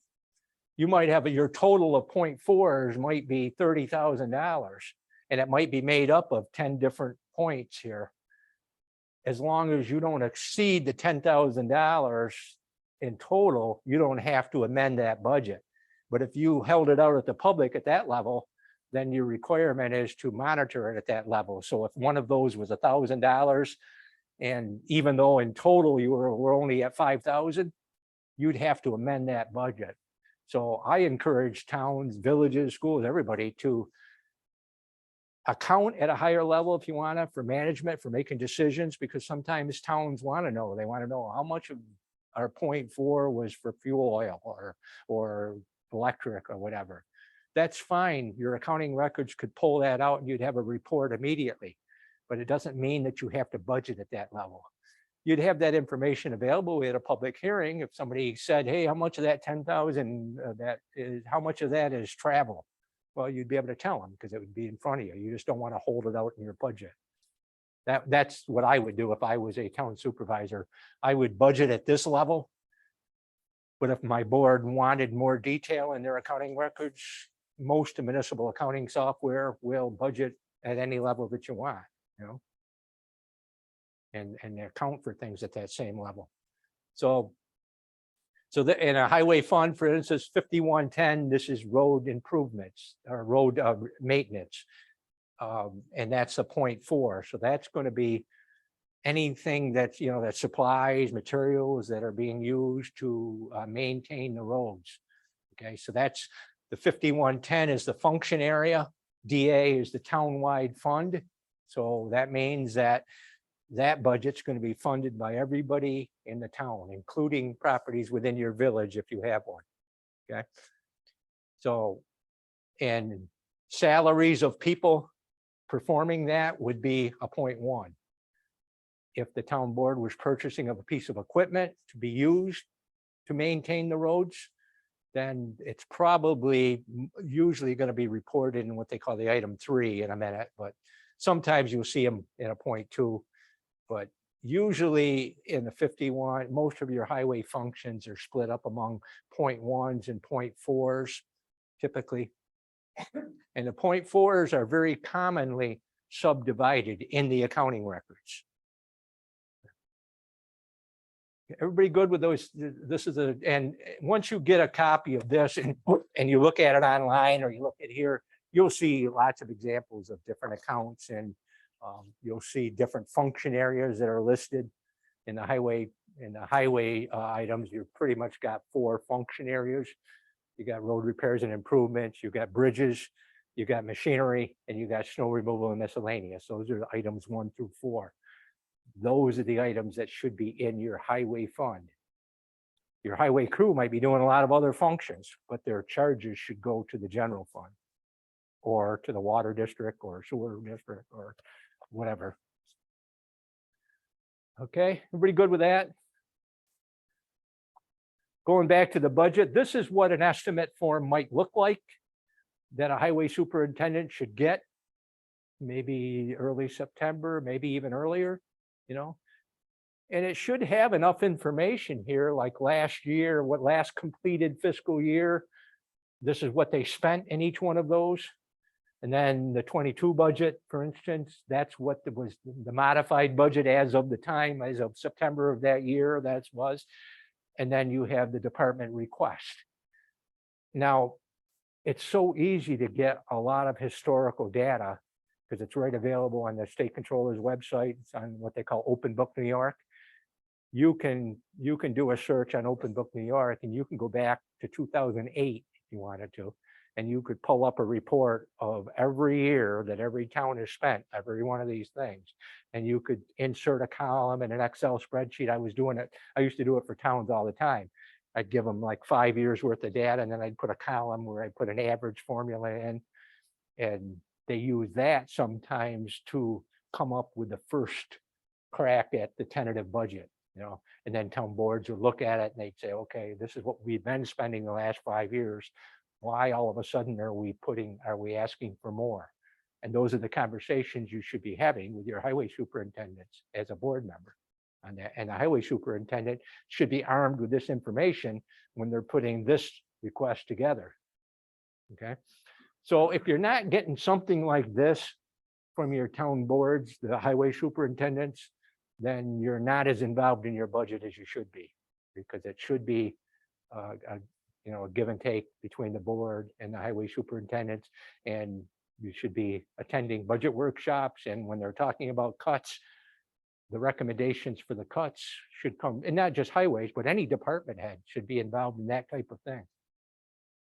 your total of 0.4s might be $30,000, and it might be made up of 10 different points here. As long as you don't exceed the $10,000 in total, you don't have to amend that budget. But if you held it out at the public at that level, then your requirement is to monitor it at that level. So if one of those was $1,000, and even though in total you were only at 5,000, you'd have to amend that budget. So I encourage towns, villages, schools, everybody to account at a higher level if you want to, for management, for making decisions, because sometimes towns want to know, they want to know how much of our 0.4 was for fuel oil or electric or whatever. That's fine. Your accounting records could pull that out and you'd have a report immediately, but it doesn't mean that you have to budget at that level. You'd have that information available at a public hearing. If somebody said, hey, how much of that 10,000, how much of that is travel? Well, you'd be able to tell them because it would be in front of you. You just don't want to hold it out in your budget. That's what I would do if I was a town supervisor. I would budget at this level. But if my board wanted more detail in their accounting records, most municipal accounting software will budget at any level that you want, you know, and account for things at that same level. So in a highway fund, for instance, 5110, this is road improvements or road maintenance. And that's a 0.4. So that's going to be anything that's, you know, that supplies, materials that are being used to maintain the roads. Okay, so that's the 5110 is the function area. DA is the townwide fund. So that means that that budget's going to be funded by everybody in the town, including properties within your village if you have one. Okay. So, and salaries of people performing that would be a 0.1. If the town board was purchasing of a piece of equipment to be used to maintain the roads, then it's probably usually going to be reported in what they call the item 3 in a minute, but sometimes you'll see them in a 0.2. But usually in the 51, most of your highway functions are split up among 0.1s and 0.4s typically. And the 0.4s are very commonly subdivided in the accounting records. Everybody good with those? This is and once you get a copy of this and you look at it online or you look at here, you'll see lots of examples of different accounts, and you'll see different function areas that are listed in the highway. In the highway items, you've pretty much got 4 function areas. You got road repairs and improvements, you got bridges, you got machinery, and you got snow removal and miscellaneous. Those are the items 1 through 4. Those are the items that should be in your highway fund. Your highway crew might be doing a lot of other functions, but their charges should go to the general fund or to the water district or sewer district or whatever. Okay, everybody good with that? Going back to the budget, this is what an estimate form might look like that a highway superintendent should get. Maybe early September, maybe even earlier, you know. And it should have enough information here, like last year, what last completed fiscal year. This is what they spent in each one of those. And then the 22 budget, for instance, that's what was the modified budget as of the time, as of September of that year, that was. And then you have the department request. Now, it's so easy to get a lot of historical data because it's right available on the State Comptroller's website. It's on what they call Open Book New York. You can do a search on Open Book New York and you can go back to 2008 if you wanted to, and you could pull up a report of every year that every town has spent, every one of these things. And you could insert a column in an Excel spreadsheet. I used to do it for towns all the time. I'd give them like 5 years worth of data, and then I'd put a column where I put an average formula in. And they use that sometimes to come up with the first crack at the tentative budget, and then town boards would look at it and they'd say, okay, this is what we've been spending the last 5 years. Why all of a sudden are we asking for more? And those are the conversations you should be having with your highway superintendents as a board member on that. And the highway superintendent should be armed with this information when they're putting this request together. Okay. So if you're not getting something like this from your town boards, the highway superintendents, then you're not as involved in your budget as you should be, because it should be a give and take between the board and the highway superintendents. And you should be attending budget workshops. And when they're talking about cuts, the recommendations for the cuts should come, and not just highways, but any department head should be involved in that type of thing.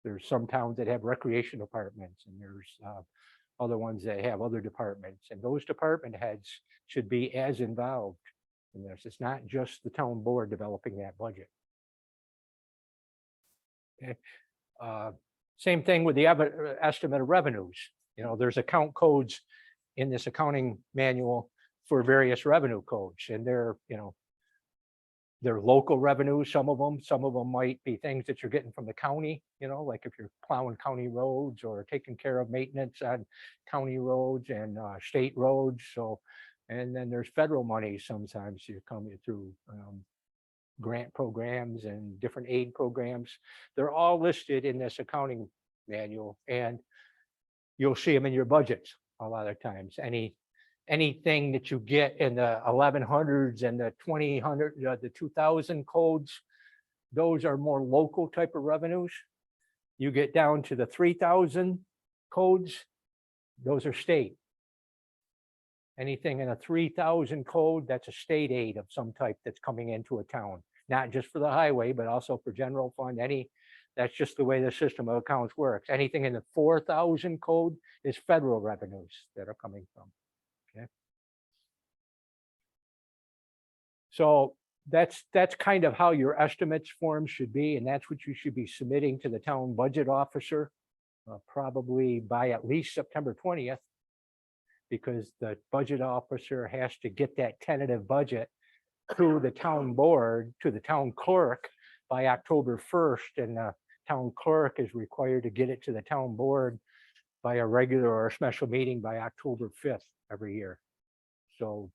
There's some towns that have recreation departments, and there's other ones that have other departments, and those department heads should be as involved in this. It's not just the town board developing that budget. Okay. Same thing with the estimate of revenues. There's account codes in this accounting manual for various revenue codes, and they're local revenues. Some of them might be things that you're getting from the county, like if you're plowing county roads or taking care of maintenance on county roads and state roads. So, and then there's federal money. Sometimes you come through grant programs and different aid programs. They're all listed in this accounting manual, and you'll see them in your budgets a lot of times. Anything that you get in the 1100s and the 2000, the 2000 codes, those are more local type of revenues. You get down to the 3000 codes, those are state. Anything in a 3000 code, that's a state aid of some type that's coming into a town, not just for the highway, but also for general fund. That's just the way the system of accounts works. Anything in the 4000 code is federal revenues that are coming from. Okay. So that's kind of how your estimates form should be, and that's what you should be submitting to the town budget officer, probably by at least September 20th, because the budget officer has to get that tentative budget to the town board, to the town clerk by October 1st, and the town clerk is required to get it to the town board by a regular or a special meeting by October 5th every year. So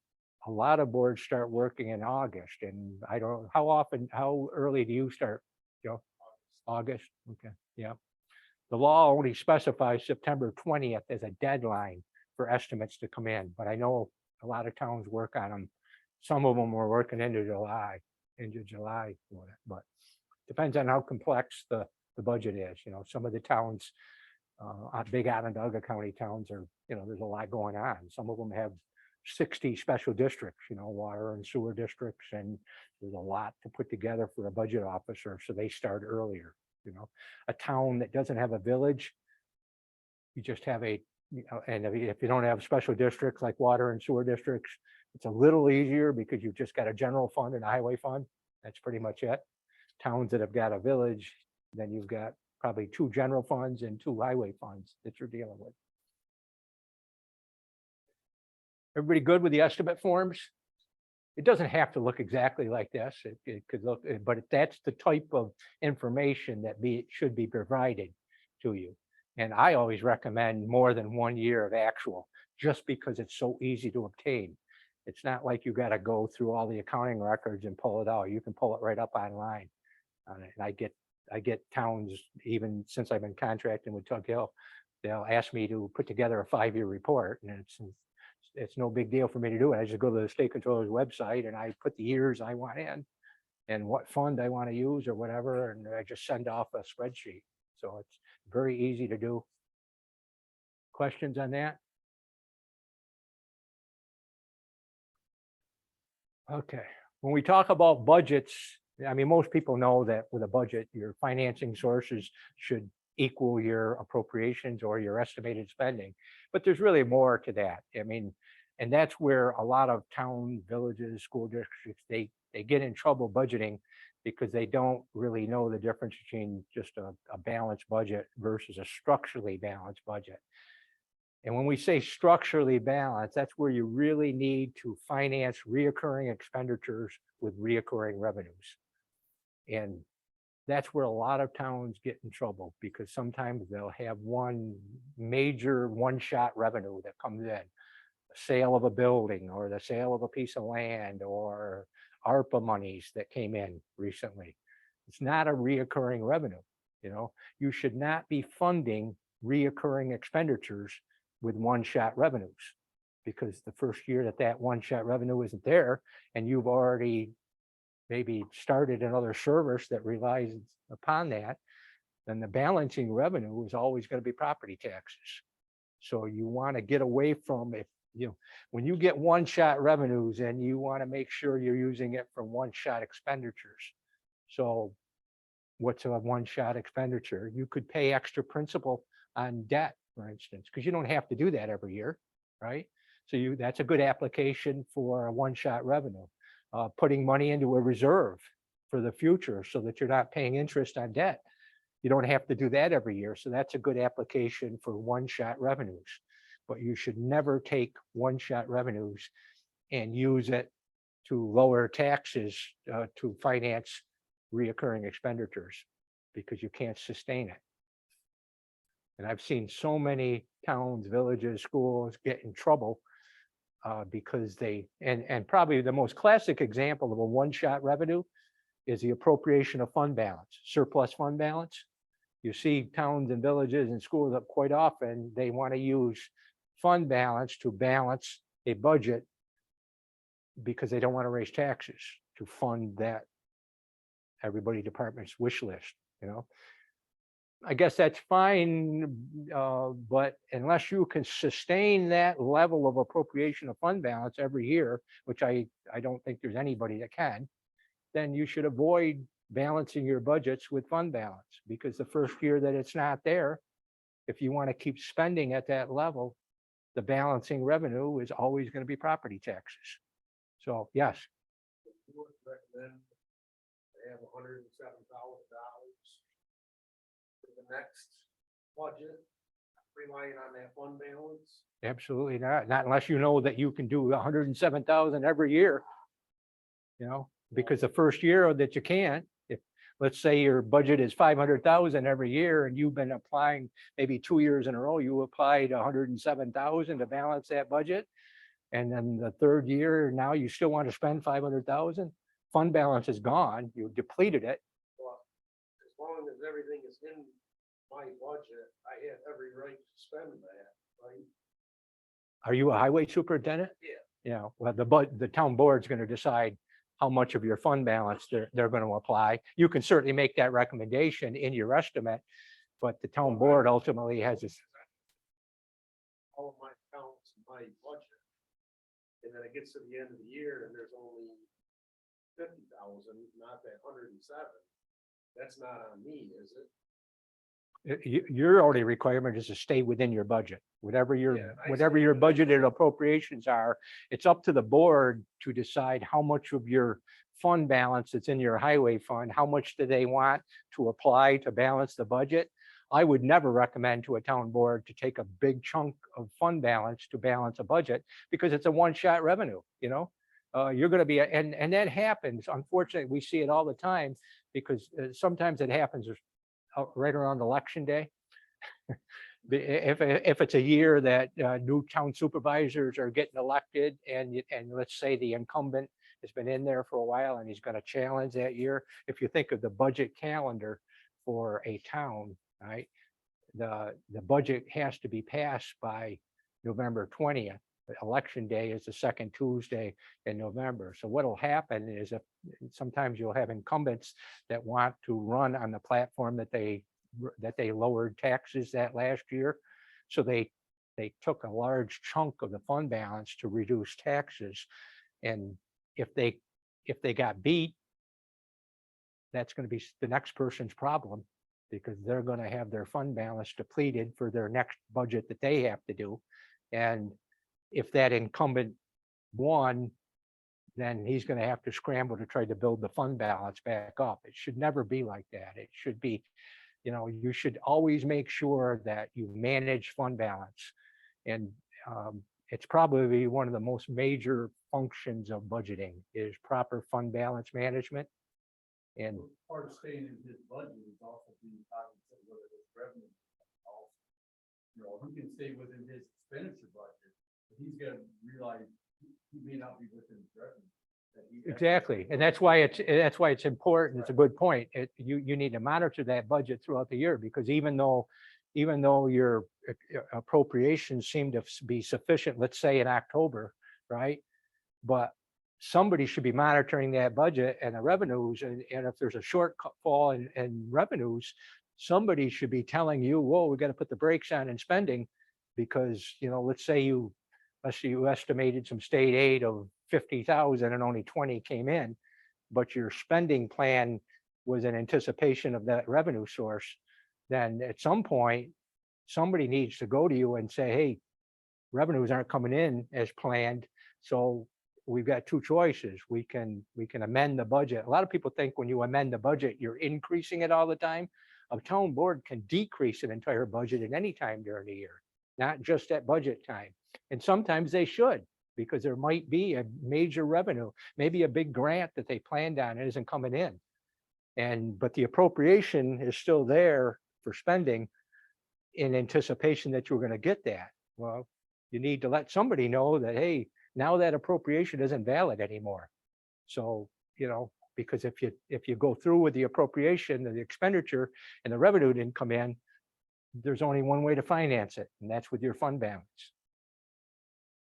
a lot of boards start working in August, and I don't, how early do you start, Joe? August, okay, yeah. The law only specifies September 20th as a deadline for estimates to come in, but I know a lot of towns work on them. Some of them were working into July for it, but depends on how complex the budget is. Some of the towns, big Onondaga County towns are, there's a lot going on. Some of them have 60 special districts, water and sewer districts, and there's a lot to put together for a budget officer, so they start earlier. A town that doesn't have a village, you just have and if you don't have special districts like water and sewer districts, it's a little easier because you've just got a general fund and a highway fund. That's pretty much it. Towns that have got a village, then you've got probably 2 general funds and 2 highway funds that you're dealing with. Everybody good with the estimate forms? It doesn't have to look exactly like this. It could look, but that's the type of information that should be provided to you. And I always recommend more than 1 year of actual, just because it's so easy to obtain. It's not like you got to go through all the accounting records and pull it out. You can pull it right up online. And I get towns, even since I've been contracting with Tug Hill, they'll ask me to put together a 5-year report, and it's no big deal for me to do it. I just go to the State Controller's website and I put the years I want in and what fund I want to use or whatever, and I just send off a spreadsheet. So it's very easy to do. Questions on that? Okay, when we talk about budgets, I mean, most people know that with a budget, your financing sources should equal your appropriations or your estimated spending. But there's really more to that. I mean, and that's where a lot of town, villages, school districts, they get in trouble budgeting because they don't really know the difference between just a balanced budget versus a structurally balanced budget. And when we say structurally balanced, that's where you really need to finance reoccurring expenditures with reoccurring revenues. And that's where a lot of towns get in trouble because sometimes they'll have one major one-shot revenue that comes in, the sale of a building or the sale of a piece of land or ARPA monies that came in recently. It's not a reoccurring revenue. You know, you should not be funding reoccurring expenditures with one-shot revenues because the first year that one-shot revenue isn't there and you've already maybe started another service that relies upon that, then the balancing revenue is always going to be property taxes. So you want to get away from it. You know, when you get one-shot revenues and you want to make sure you're using it for one-shot expenditures. So what's a one-shot expenditure? You could pay extra principal on debt, for instance, because you don't have to do that every year, right? So that's a good application for a one-shot revenue. Putting money into a reserve for the future so that you're not paying interest on debt. You don't have to do that every year. So that's a good application for one-shot revenues. But you should never take one-shot revenues and use it to lower taxes to finance reoccurring expenditures because you can't sustain it. And I've seen so many towns, villages, schools get in trouble because and probably the most classic example of a one-shot revenue is the appropriation of fund balance, surplus fund balance. You see towns and villages and schools up quite often, they want to use fund balance to balance a budget because they don't want to raise taxes to fund that everybody department's wish list, you know. I guess that's fine, but unless you can sustain that level of appropriation of fund balance every year, which I don't think there's anybody that can, then you should avoid balancing your budgets with fund balance because the first year that it's not there, if you want to keep spending at that level, the balancing revenue is always going to be property taxes. So yes. You would recommend they have $107,000 for the next budget, relying on that fund balance? Absolutely not. Not unless you know that you can do 107,000 every year. You know, because the first year that you can't, if let's say your budget is 500,000 every year and you've been applying maybe 2 years in a row, you applied 107,000 to balance that budget. And then the third year, now you still want to spend 500,000, fund balance is gone, you depleted it. Well, as long as everything is in my budget, I have every right to spend that, right? Are you a highway superintendent? Yeah. Yeah, well, the town board's going to decide how much of your fund balance they're going to apply. You can certainly make that recommendation in your estimate, but the town board ultimately has this. All of my accounts, my budget. And then it gets to the end of the year and there's only 50,000, not that 107. That's not on me, is it? Your only requirement is to stay within your budget, whatever your budgeted appropriations are. It's up to the board to decide how much of your fund balance that's in your highway fund, how much do they want to apply to balance the budget. I would never recommend to a town board to take a big chunk of fund balance to balance a budget because it's a one-shot revenue, you know. You're going to be, and that happens. Unfortunately, we see it all the time because sometimes it happens right around election day. If it's a year that new town supervisors are getting elected and let's say the incumbent has been in there for a while and he's going to challenge that year. If you think of the budget calendar for a town, right, the budget has to be passed by November 20th. Election day is the second Tuesday in November. So what'll happen is if sometimes you'll have incumbents that want to run on the platform that they lowered taxes that last year. So they took a large chunk of the fund balance to reduce taxes. And if they got beat, that's going to be the next person's problem because they're gonna have their fund balance depleted for their next budget that they have to do. And if that incumbent won, then he's gonna have to scramble to try to build the fund balance back up. It should never be like that. It should be, you should always make sure that you manage fund balance. And it's probably one of the most major functions of budgeting is proper fund balance management. And Part of staying in his budget is also being cognizant of whether his revenue. Also, he can stay within his expenditure budget, but he's got to realize he may not be within his revenue. exactly, and that's why it's important. It's a good point. You need to monitor that budget throughout the year, because even though your appropriations seem to be sufficient, let's say in October, right? But somebody should be monitoring that budget and the revenues, and if there's a shortfall in revenues, somebody should be telling you, whoa, we got to put the brakes on in spending, because, let's say you estimated some state aid of 50,000 and only 20 came in, but your spending plan was in anticipation of that revenue source, then at some point, somebody needs to go to you and say, hey, revenues aren't coming in as planned. So we've got two choices. We can amend the budget. A lot of people think when you amend the budget, you're increasing it all the time. A town board can decrease an entire budget at any time during the year, not just at budget time. And sometimes they should, because there might be a major revenue, maybe a big grant that they planned on and isn't coming in. But the appropriation is still there for spending in anticipation that you're going to get that. Well, you need to let somebody know that, hey, now that appropriation isn't valid anymore. So, because if you go through with the appropriation and the expenditure and the revenue didn't come in, there's only one way to finance it, and that's with your fund balance.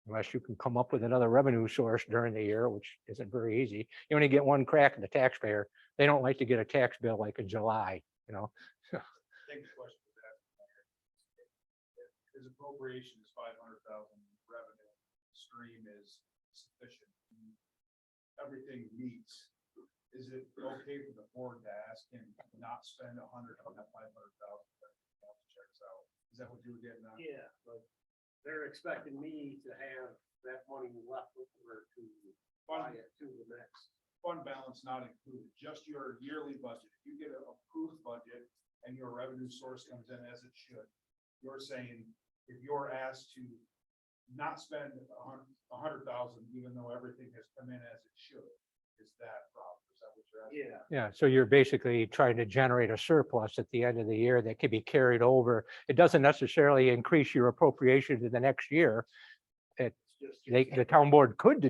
Unless you can come up with another revenue source during the year, which isn't very easy. You only get one crack at the taxpayer. They don't like to get a tax bill like in July, I think the question was asked. If his appropriation is 500,000, revenue stream is sufficient, everything meets. Is it okay for the board to ask him to not spend 100 on that 500,000? Checks out. Is that what you were getting at? Yeah, but they're expecting me to have that money left over to buy it to the next. Fund balance not included, just your yearly budget. If you get an approved budget and your revenue source comes in as it should, you're saying if you're asked to not spend 100,000, even though everything has come in as it should, is that problem? Is that what you're asking? Yeah. Yeah, so you're basically trying to generate a surplus at the end of the year that can be carried over. It doesn't necessarily increase your appropriation to the next year. The town board could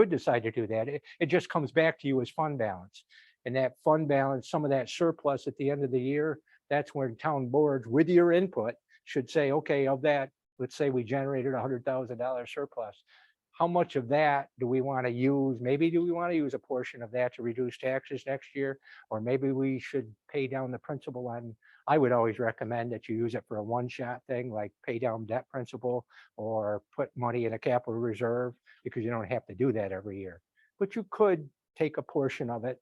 decide to do that. It just comes back to you as fund balance. And that fund balance, some of that surplus at the end of the year, that's when town boards, with your input, should say, okay, of that, let's say we generated $100,000 surplus. How much of that do we want to use? Maybe do we want to use a portion of that to reduce taxes next year? Or maybe we should pay down the principal on, I would always recommend that you use it for a one-shot thing, like pay down debt principal or put money in a capital reserve, because you don't have to do that every year. But you could take a portion of it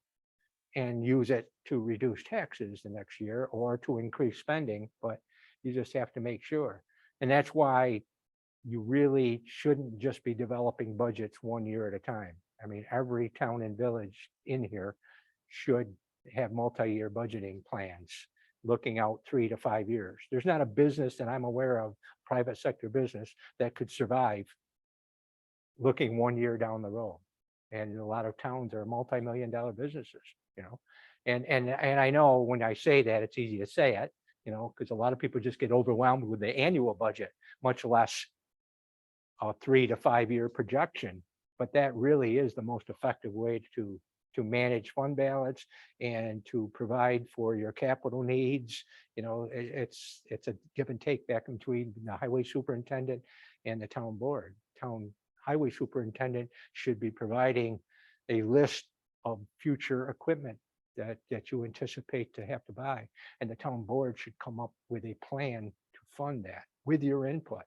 and use it to reduce taxes the next year or to increase spending, but you just have to make sure. And that's why you really shouldn't just be developing budgets 1 year at a time. I mean, every town and village in here should have multi-year budgeting plans looking out 3 to 5 years. There's not a business that I'm aware of, private sector business, that could survive looking 1 year down the road. And a lot of towns are multi-million-dollar businesses, and I know when I say that, it's easy to say it, because a lot of people just get overwhelmed with the annual budget, much less a 3 to 5 year projection. But that really is the most effective way to manage fund balance and to provide for your capital needs. It's a give and take back between the highway superintendent and the town board. Town highway superintendent should be providing a list of future equipment that you anticipate to have to buy. And the town board should come up with a plan to fund that with your input,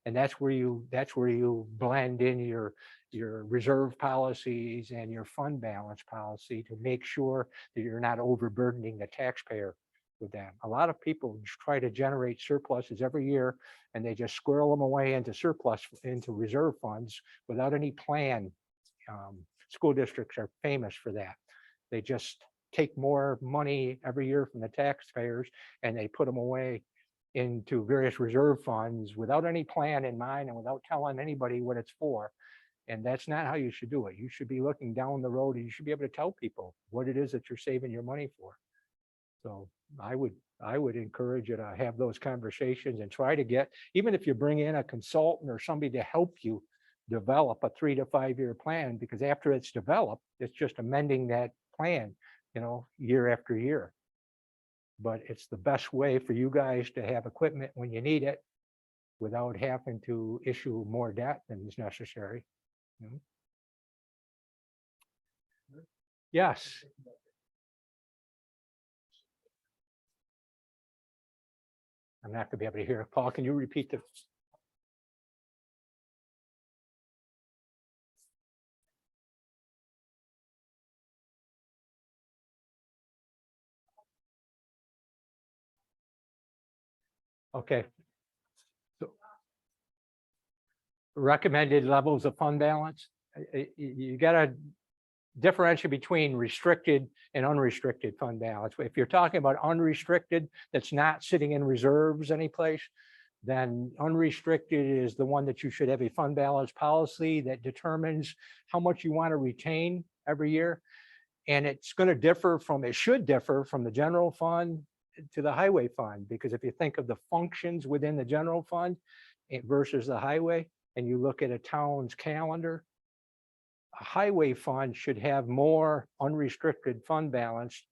and that's where you blend in your reserve policies and your fund balance policy to make sure that you're not overburdening the taxpayer with that. A lot of people just try to generate surpluses every year and they just squirrel them away into surplus, into reserve funds without any plan. School districts are famous for that. They just take more money every year from the taxpayers and they put them away into various reserve funds without any plan in mind and without telling anybody what it's for. And that's not how you should do it. You should be looking down the road and you should be able to tell people what it is that you're saving your money for. So I would encourage you to have those conversations and try to get, even if you bring in a consultant or somebody to help you develop a 3 to 5 year plan, because after it's developed, it's just amending that plan, year after year. But it's the best way for you guys to have equipment when you need it without having to issue more debt than is necessary. Yes. I'm not gonna be able to hear. Paul, can you repeat the? Okay. So, recommended levels of fund balance. You gotta differentiate between restricted and unrestricted fund balance. If you're talking about unrestricted, that's not sitting in reserves anyplace, then unrestricted is the one that you should have a fund balance policy that determines how much you want to retain every year. And it's going to differ from, it should differ from the general fund to the highway fund, because if you think of the functions within the general fund versus the highway, and you look at a town's calendar, a highway fund should have more unrestricted fund balance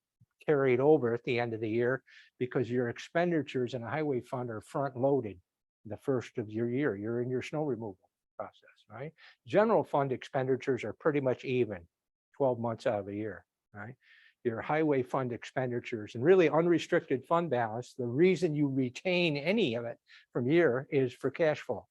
carried over at the end of the year, because your expenditures in a highway fund are front loaded the first of your year. You're in your snow removal process, right? General fund expenditures are pretty much even 12 months out of the year, right? Your highway fund expenditures and really unrestricted fund balance, the reason you retain any of it from year is for cash flow.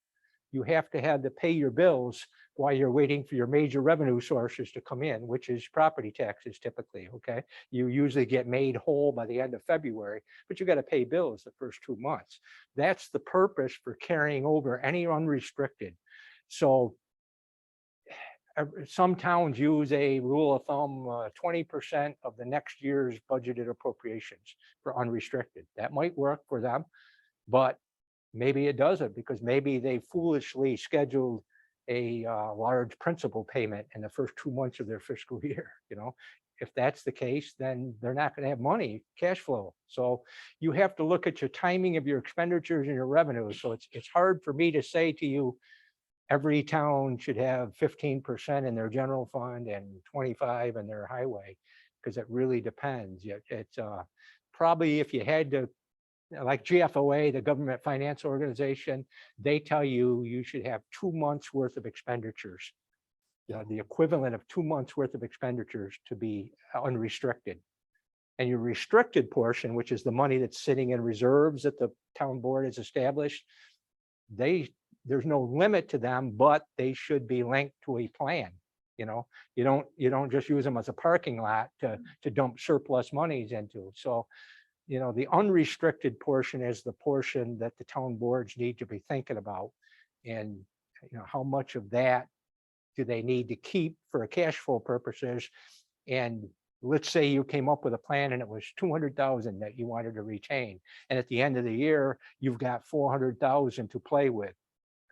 You have to have to pay your bills while you're waiting for your major revenue sources to come in, which is property taxes typically, okay? You usually get made whole by the end of February, but you got to pay bills the first 2 months. That's the purpose for carrying over any unrestricted. So some towns use a rule of thumb, 20% of the next year's budgeted appropriations for unrestricted. That might work for them, but maybe it doesn't, because maybe they foolishly scheduled a large principal payment in the first 2 months of their fiscal year. If that's the case, then they're not going to have money, cash flow. So you have to look at your timing of your expenditures and your revenues. So it's hard for me to say to you, every town should have 15% in their general fund and 25 in their highway, because it really depends. It's probably, if you had to, like GFOA, the government finance organization, they tell you you should have 2 months worth of expenditures, the equivalent of 2 months worth of expenditures to be unrestricted. And your restricted portion, which is the money that's sitting in reserves that the town board has established, there's no limit to them, but they should be linked to a plan. You don't just use them as a parking lot to dump surplus monies into. So the unrestricted portion is the portion that the town boards need to be thinking about. And, how much of that do they need to keep for cash flow purposes? And let's say you came up with a plan and it was 200,000 that you wanted to retain. And at the end of the year, you've got 400,000 to play with,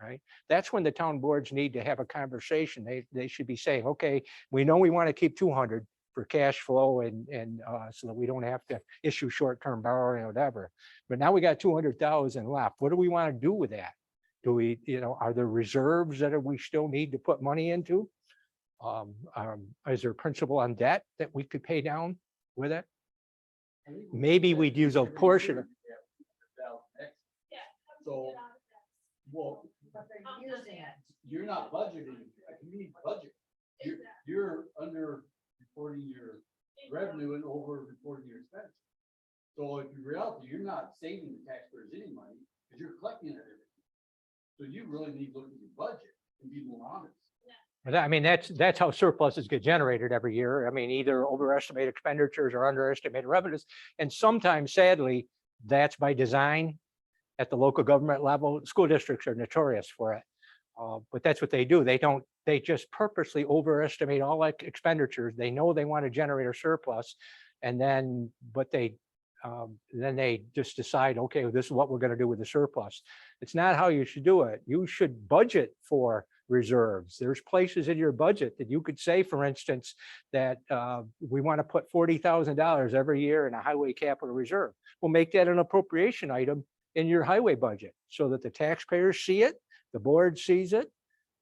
right? That's when the town boards need to have a conversation. They should be saying, okay, we know we want to keep 200 for cash flow and so that we don't have to issue short-term borrowing or whatever. But now we got 200,000 left. What do we want to do with that? Do we, are there reserves that we still need to put money into? Is there principal on debt that we could pay down with it? Maybe we'd use a portion of. So, well, you're not budgeting, you need budget. You're under reporting your revenue and over reporting your expense. So in reality, you're not saving the taxpayers any money because you're collecting it every. So you really need to look at your budget and be more honest. But I mean, that's how surpluses get generated every year. I mean, either overestimate expenditures or underestimate revenues. And sometimes sadly, that's by design at the local government level. School districts are notorious for it. But that's what they do. They just purposely overestimate all like expenditures. They know they want to generate a surplus. And then, then they just decide, okay, this is what we're going to do with the surplus. It's not how you should do it. You should budget for reserves. There's places in your budget that you could say, for instance, that we want to put $40,000 every year in a highway capital reserve. We'll make that an appropriation item in your highway budget so that the taxpayers see it, the board sees it,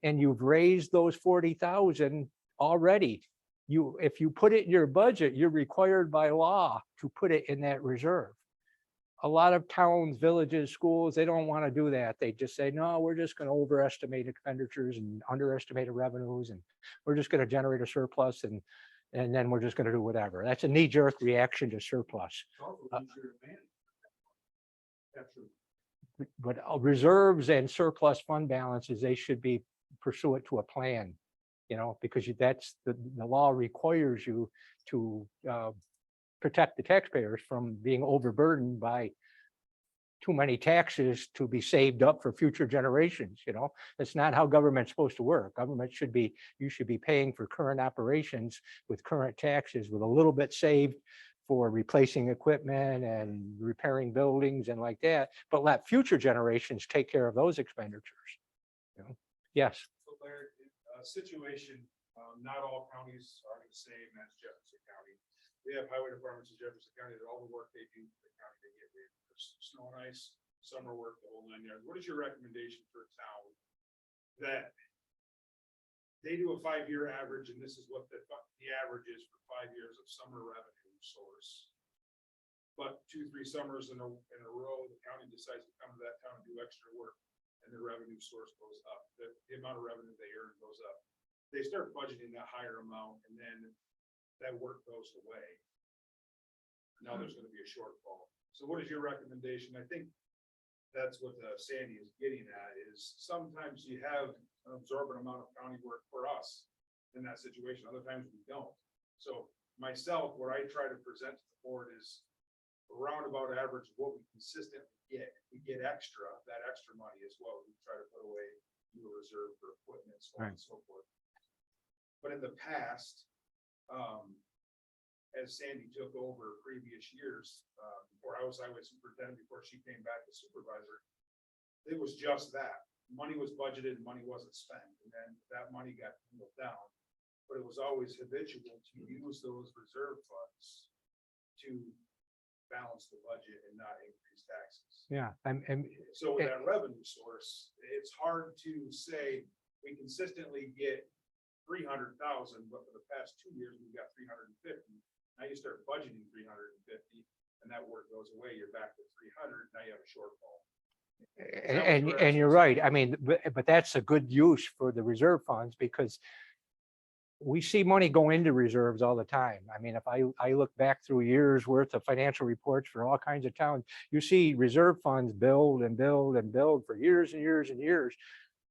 and you've raised those 40,000 already. If you put it in your budget, you're required by law to put it in that reserve. A lot of towns, villages, schools, they don't want to do that. They just say, no, we're just going to overestimate expenditures and underestimate revenues, and we're just going to generate a surplus, and then we're just going to do whatever. That's a knee-jerk reaction to surplus. It's also easier to manage. Capture. But reserves and surplus fund balances, they should be pursuant to a plan, because that's the law requires you to protect the taxpayers from being overburdened by too many taxes to be saved up for future generations. That's not how government's supposed to work. Government you should be paying for current operations with current taxes, with a little bit saved for replacing equipment and repairing buildings and like that, but let future generations take care of those expenditures. Yes. So Laird, situation, not all counties are the same as Jefferson County. We have highway departments in Jefferson County that all the work they do for the county, they get reimbursed. Snow and ice, summer work, the whole 9 yards. What is your recommendation for a town that they do a 5-year average, and this is what the average is for 5 years of summer revenue source? But 2-3 summers in a row, the county decides to come to that town and do extra work, and the revenue source goes up. The amount of revenue they earn goes up. They start budgeting that higher amount, and then that work goes away. Now there's going to be a shortfall. So what is your recommendation? I think that's what Sandy is getting at, is sometimes you have an absorbent amount of county work for us in that situation. Other times we don't. So myself, what I try to present to the board is a roundabout average of what we consistently get. We get extra, that extra money is what we try to put away to a reserve for equipment, so on and so forth. But in the past, as Sandy took over previous years, before I was highway superintendent, before she came back as supervisor, it was just that. Money was budgeted, money wasn't spent, and then that money got pulled down. But it was always habitual to use those reserve funds to balance the budget and not increase taxes. Yeah. So with that revenue source, it's hard to say we consistently get 300,000, but for the past 2 years, we've got 350. Now you start budgeting 350 and that work goes away, you're back to 300. Now you have a shortfall. And you're right. I mean, but that's a good use for the reserve funds, because we see money go into reserves all the time. I mean, if I look back through years worth of financial reports for all kinds of towns, you see reserve funds build and build and build for years and years and years.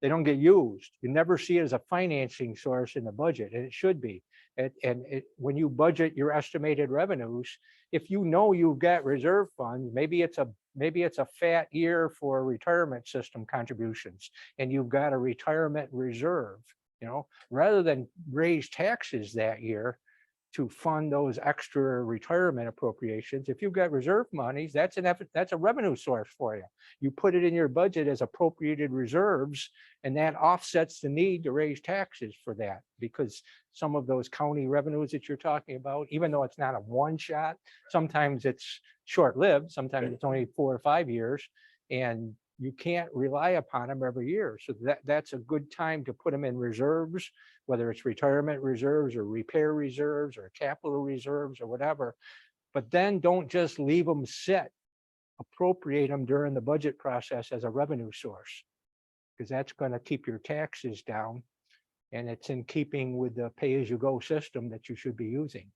They don't get used. You never see it as a financing source in the budget, and it should be. When you budget your estimated revenues, if you know you've got reserve funds, maybe it's a fat year for retirement system contributions, and you've got a retirement reserve. Rather than raise taxes that year to fund those extra retirement appropriations, if you've got reserve monies, that's a revenue source for you. You put it in your budget as appropriated reserves, and that offsets the need to raise taxes for that, because some of those county revenues that you're talking about, even though it's not a one shot, sometimes it's short-lived, sometimes it's only 4 or 5 years, and you can't rely upon them every year. So that's a good time to put them in reserves, whether it's retirement reserves or repair reserves or capital reserves or whatever. But then don't just leave them sit. Appropriate them during the budget process as a revenue source, because that's going to keep your taxes down, and it's in keeping with the pay-as-you-go system that you should be using.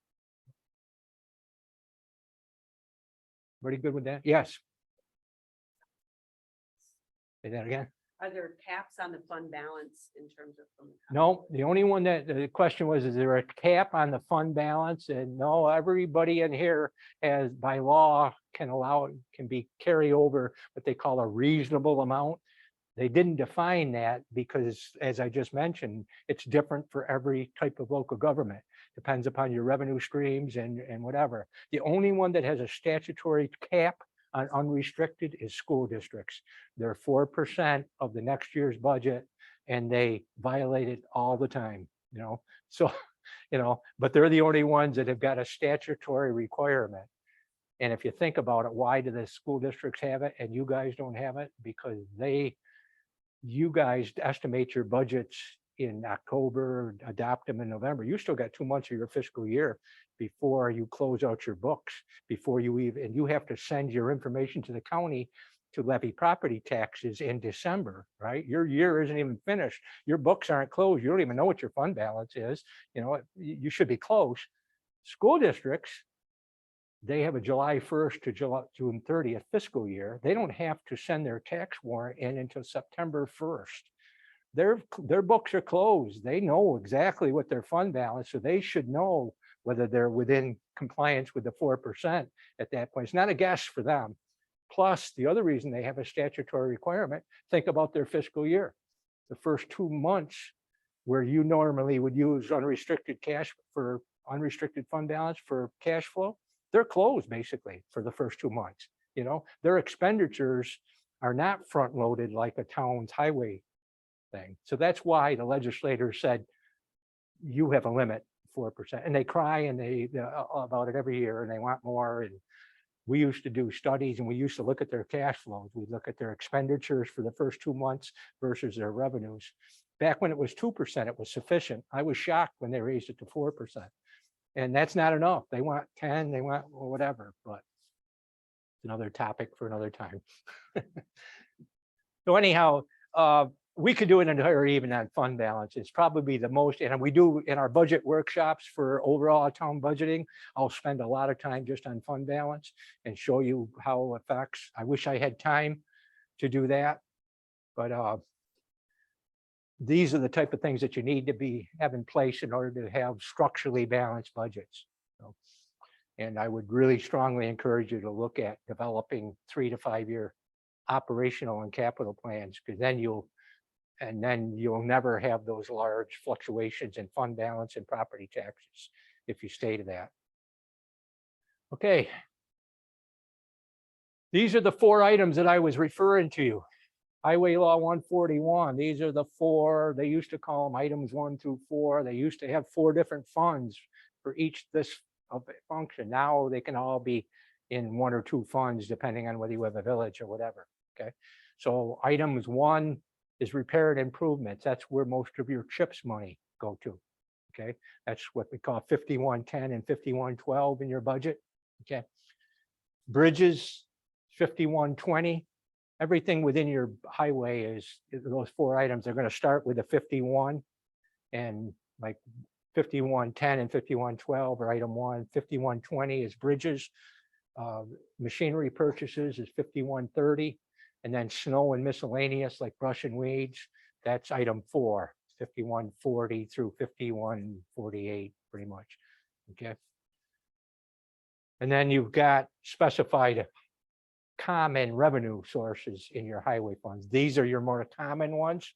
Pretty good with that? Yes. Say that again. Are there caps on the fund balance in terms of? from the No, the only one that the question was, is there a cap on the fund balance? And no, everybody in here has by law can be carry over what they call a reasonable amount. They didn't define that because, as I just mentioned, it's different for every type of local government. Depends upon your revenue streams and whatever. The only one that has a statutory cap on unrestricted is school districts. They're 4% of the next year's budget and they violate it all the time, you know? So, you know, but they're the only ones that have got a statutory requirement. And if you think about it, why do the school districts have it and you guys don't have it? Because you guys estimate your budgets in October, adopt them in November. You still got 2 months of your fiscal year before you close out your books, before you even, and you have to send your information to the county to levy property taxes in December, right? Your year isn't even finished. Your books aren't closed. You don't even know what your fund balance is. You know, you should be close. School districts, they have a July 1st to June 30th fiscal year. They don't have to send their tax warrant in until September 1st. Their books are closed. They know exactly what their fund balance, so they should know whether they're within compliance with the 4% at that point. It's not a guess for them. Plus, the other reason they have a statutory requirement, think about their fiscal year. The first 2 months where you normally would use unrestricted cash for unrestricted fund balance for cash flow, they're closed basically for the first 2 months. You know, their expenditures are not front loaded like a town's highway thing. So that's why the legislators said, you have a limit, 4%. And they cry and they about it every year and they want more. And we used to do studies and we used to look at their cash flows. We look at their expenditures for the first 2 months versus their revenues. Back when it was 2%, it was sufficient. I was shocked when they raised it to 4%. And that's not enough. They want 10, they want whatever, but it's another topic for another time. So anyhow, we could do an entire even on fund balance. It's probably the most, and we do in our budget workshops for overall town budgeting. I'll spend a lot of time just on fund balance and show you how it affects. I wish I had time to do that, but these are the type of things that you need to have in place in order to have structurally balanced budgets. So, and I would really strongly encourage you to look at developing 3 to 5 year operational and capital plans, because then you'll never have those large fluctuations in fund balance and property taxes if you stay to that. Okay. These are the 4 items that I was referring to. Highway Law 141, these are the 4, they used to call them items 1 through 4. They used to have 4 different funds for each of the function. Now they can all be in 1 or 2 funds, depending on whether you have a village or whatever, okay? So items 1 is repair and improvements. That's where most of your CHIPS money go to, okay? That's what we call 5110 and 5112 in your budget, okay? Bridges, 5120. Everything within your highway is those 4 items. They're going to start with a 51, and like 5110 and 5112 are item 1. 5120 is bridges. Machinery purchases is 5130, and then snow and miscellaneous like brush and weeds, that's item 4, 5140 through 5148, pretty much. Okay. And then you've got specified common revenue sources in your highway funds. These are your more common ones.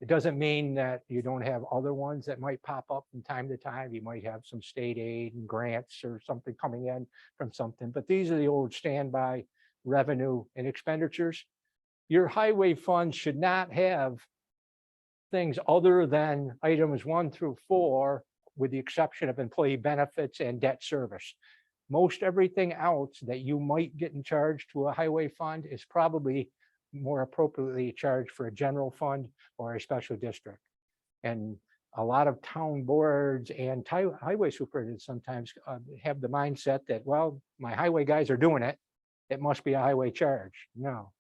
It doesn't mean that you don't have other ones that might pop up from time to time. You might have some state aid and grants or something coming in from something, but these are the old standby revenue and expenditures. Your highway funds should not have things other than items 1 through 4, with the exception of employee benefits and debt service. Most everything else that you might get in charge to a highway fund is probably more appropriately charged for a general fund or a special district. And a lot of town boards and highway superintendents sometimes have the mindset that, well, my highway guys are doing it, it must be a highway charge. No.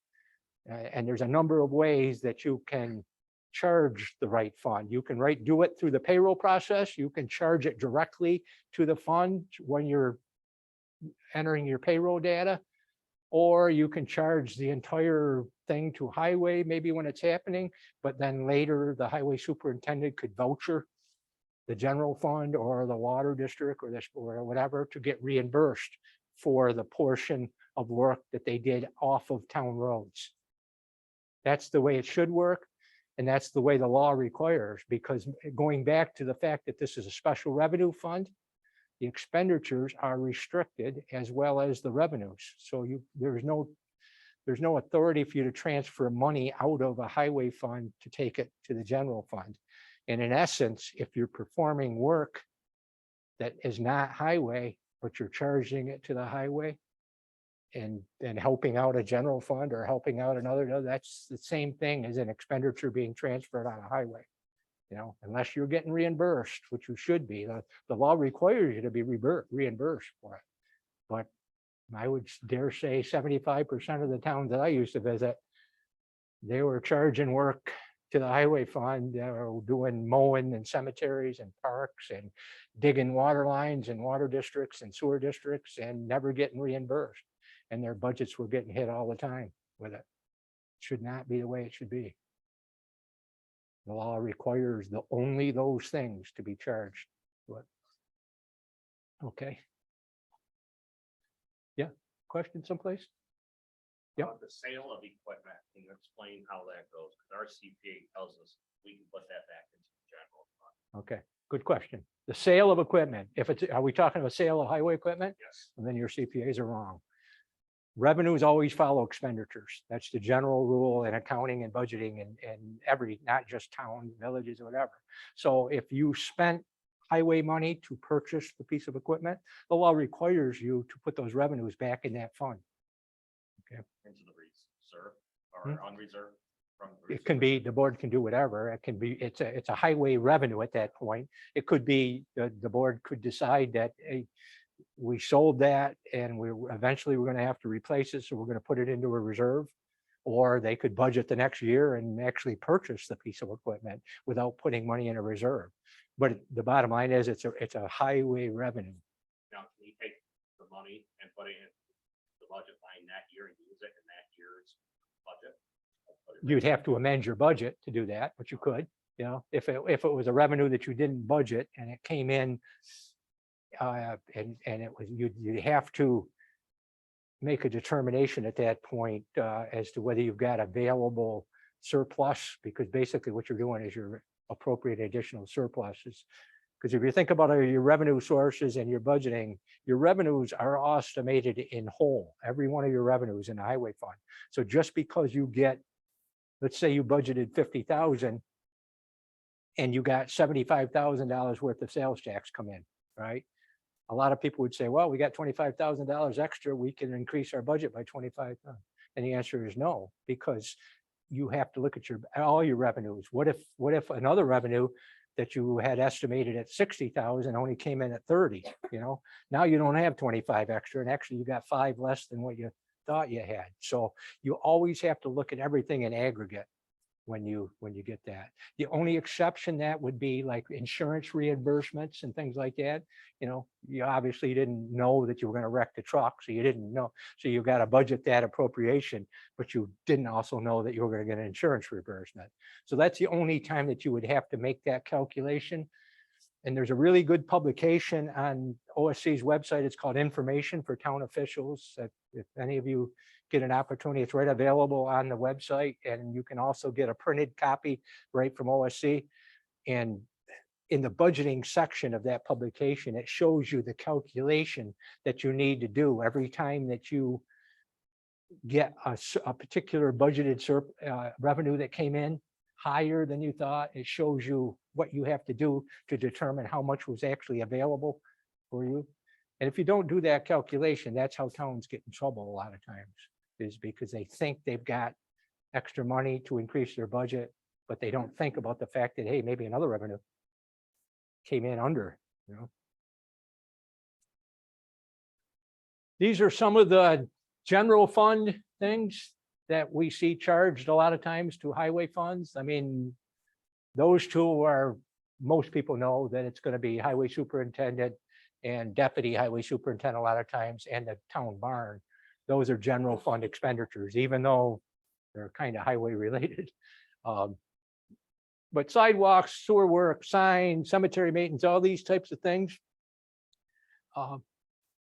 And there's a number of ways that you can charge the right fund. You can do it through the payroll process. You can charge it directly to the fund when you're entering your payroll data. Or you can charge the entire thing to highway, maybe when it's happening, but then later the highway superintendent could voucher the general fund or the water district or this or whatever to get reimbursed for the portion of work that they did off of town roads. That's the way it should work. And that's the way the law requires, because going back to the fact that this is a special revenue fund, the expenditures are restricted as well as the revenues. So there's no authority for you to transfer money out of a highway fund to take it to the general fund. And in essence, if you're performing work that is not highway, but you're charging it to the highway and helping out a general fund or helping out another, that's the same thing as an expenditure being transferred on a highway. You know, unless you're getting reimbursed, which you should be, the law requires you to be reimbursed for it. But I would dare say 75% of the towns that I used to visit, they were charging work to the highway fund, doing mowing and cemeteries and parks and digging water lines and water districts and sewer districts and never getting reimbursed. And their budgets were getting hit all the time with it. Should not be the way it should be. The law requires only those things to be charged. But okay. Yeah, question someplace? Yep. The sale of equipment, can you explain how that goes? Because our CPA tells us we can put that back into the general fund. Okay, good question. The sale of equipment, are we talking about sale of highway equipment? Yes. And then your CPAs are wrong. Revenues always follow expenditures. That's the general rule in accounting and budgeting and not just town, villages, or whatever. So if you spent highway money to purchase the piece of equipment, the law requires you to put those revenues back in that fund. Okay. Into the reserve or unreserved. It can be, the board can do whatever. It can be, it's a highway revenue at that point. It could be, the board could decide that, hey, we sold that and eventually we're going to have to replace it. So we're going to put it into a reserve, or they could budget the next year and actually purchase the piece of equipment without putting money in a reserve. But the bottom line is it's a highway revenue. Now, can you take the money and put it in the budget line that year and use it in that year's budget? You'd have to amend your budget to do that, but you could, you know, if it was a revenue that you didn't budget and it came in and it was, you'd have to make a determination at that point as to whether you've got available surplus, because basically what you're doing is you're appropriating additional surpluses. Because if you think about your revenue sources and your budgeting, your revenues are estimated in whole, every one of your revenues in the highway fund. So just because you get, let's say you budgeted 50,000 and you got $75,000 worth of sales tax come in, right? A lot of people would say, well, we got $25,000 extra, we can increase our budget by 25,000. And the answer is no, because you have to look at all your revenues. What if another revenue that you had estimated at 60,000 only came in at 30, you know? Now you don't have 25 extra, and actually you got 5 less than what you thought you had. So you always have to look at everything in aggregate when you get that. The only exception that would be like insurance reimbursements and things like that. You know, you obviously didn't know that you were going to wreck the truck, so you didn't know. So you got to budget that appropriation, but you didn't also know that you were going to get an insurance reimbursement. So that's the only time that you would have to make that calculation. And there's a really good publication on OSC's website. It's called Information for Town Officials. If any of you get an opportunity, it's right available on the website. And you can also get a printed copy right from OSC. And in the budgeting section of that publication, it shows you the calculation that you need to do every time that you get a particular budgeted revenue that came in higher than you thought. It shows you what you have to do to determine how much was actually available for you. And if you don't do that calculation, that's how towns get in trouble a lot of times, is because they think they've got extra money to increase their budget, but they don't think about the fact that, hey, maybe another revenue came in under, you know. These are some of the general fund things that we see charged a lot of times to highway funds. I mean, those two are, most people know that it's going to be highway superintendent and deputy highway superintendent a lot of times, and the town barn. those are general fund expenditures, even though they're kind of highway related. But sidewalks, sewer work, signs, cemetery maintenance, all these types of things,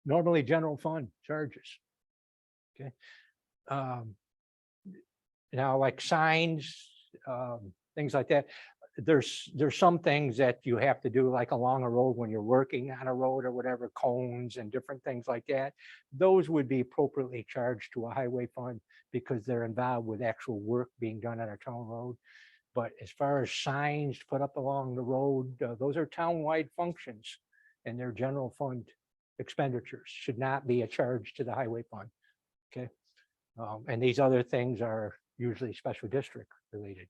normally general fund charges. Okay. Now, like signs, things like that, there's some things that you have to do, like along a road when you're working on a road or whatever, cones and different things like that. Those would be appropriately charged to a highway fund because they're involved with actual work being done on a town road. But as far as signs put up along the road, those are townwide functions and they're general fund expenditures, should not be a charge to the highway fund. Okay. And these other things are usually special district related.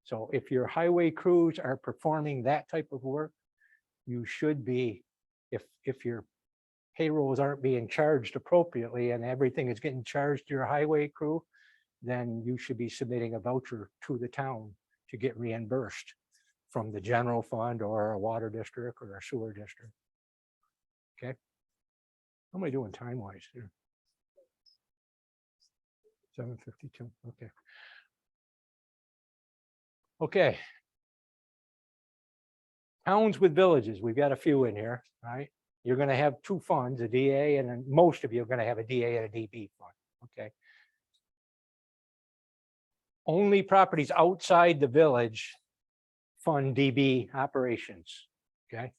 So if your highway crews are performing that type of work, you should be, if your payrolls aren't being charged appropriately and everything is getting charged to your highway crew, then you should be submitting a voucher to the town to get reimbursed from the general fund or a water district or a sewer district. Okay. How am I doing time wise here? 7:52. Okay. Okay. Towns with villages, we've got a few in here, right? You're going to have two funds, a DA, and then most of you are going to have a DA and a DB fund. Okay. Only properties outside the village fund DB operations. Okay.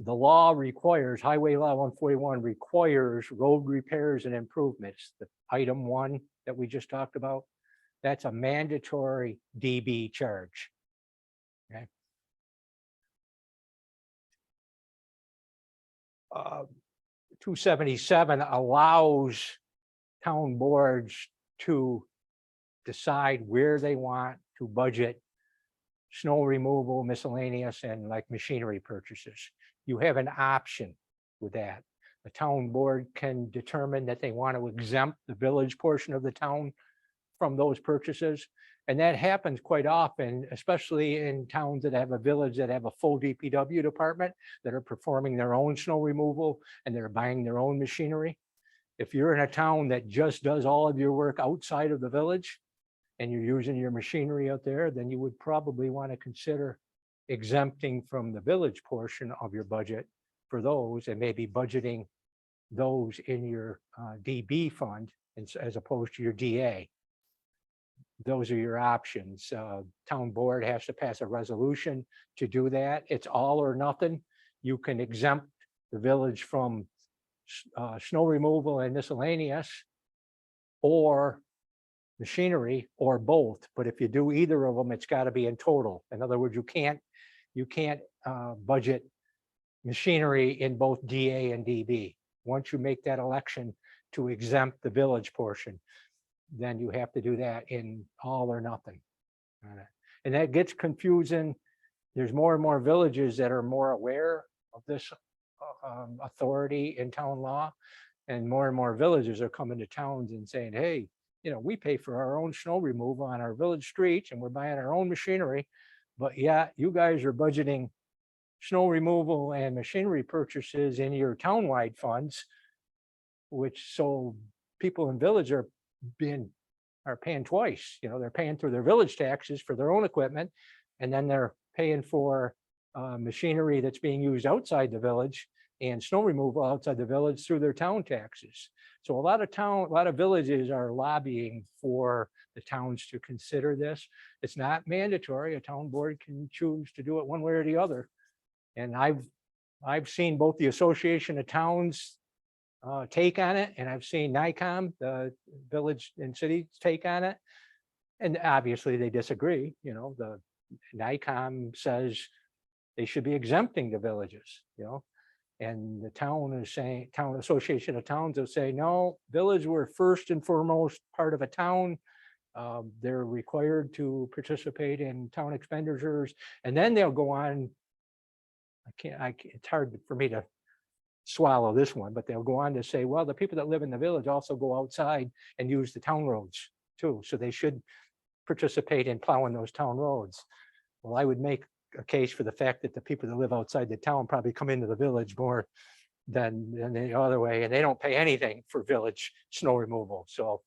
The law requires, Highway Law 141 requires road repairs and improvements. The item 1 that we just talked about, that's a mandatory DB charge. Okay. 277 allows town boards to decide where they want to budget snow removal, miscellaneous, and like machinery purchases. You have an option with that. The town board can determine that they want to exempt the village portion of the town from those purchases. And that happens quite often, especially in towns that have a village that have a full DPW department that are performing their own snow removal and they're buying their own machinery. If you're in a town that just does all of your work outside of the village and you're using your machinery out there, then you would probably want to consider exempting from the village portion of your budget for those and maybe budgeting those in your DB fund as opposed to your DA. Those are your options. Town board has to pass a resolution to do that. It's all or nothing. You can exempt the village from snow removal and miscellaneous or machinery or both. But if you do either of them, it's got to be in total. In other words, you can't budget machinery in both DA and DB. Once you make that election to exempt the village portion, then you have to do that in all or nothing. And that gets confusing. There's more and more villages that are more aware of this authority in town law, and more villages are coming to towns and saying, hey, you know, we pay for our own snow removal on our village streets and we're buying our own machinery, but yeah, you guys are budgeting snow removal and machinery purchases in your townwide funds, which so people in village are paying twice. You know, they're paying through their village taxes for their own equipment, and then they're paying for machinery that's being used outside the village and snow removal outside the village through their town taxes. So a lot of villages are lobbying for the towns to consider this. It's not mandatory. A town board can choose to do it one way or the other. And I've seen both the Association of Towns take on it, and I've seen NICOM, the village and cities, take on it. And obviously they disagree. You know, the NICOM says they should be exempting the villages, you know, and the town is saying, Town Association of Towns will say, no, village, we're first and foremost part of a town. They're required to participate in town expenditures, and then they'll go on. It's hard for me to swallow this one, but they'll go on to say, well, the people that live in the village also go outside and use the town roads too. So they should participate in plowing those town roads. Well, I would make a case for the fact that the people that live outside the town probably come into the village more than the other way, and they don't pay anything for village snow removal. So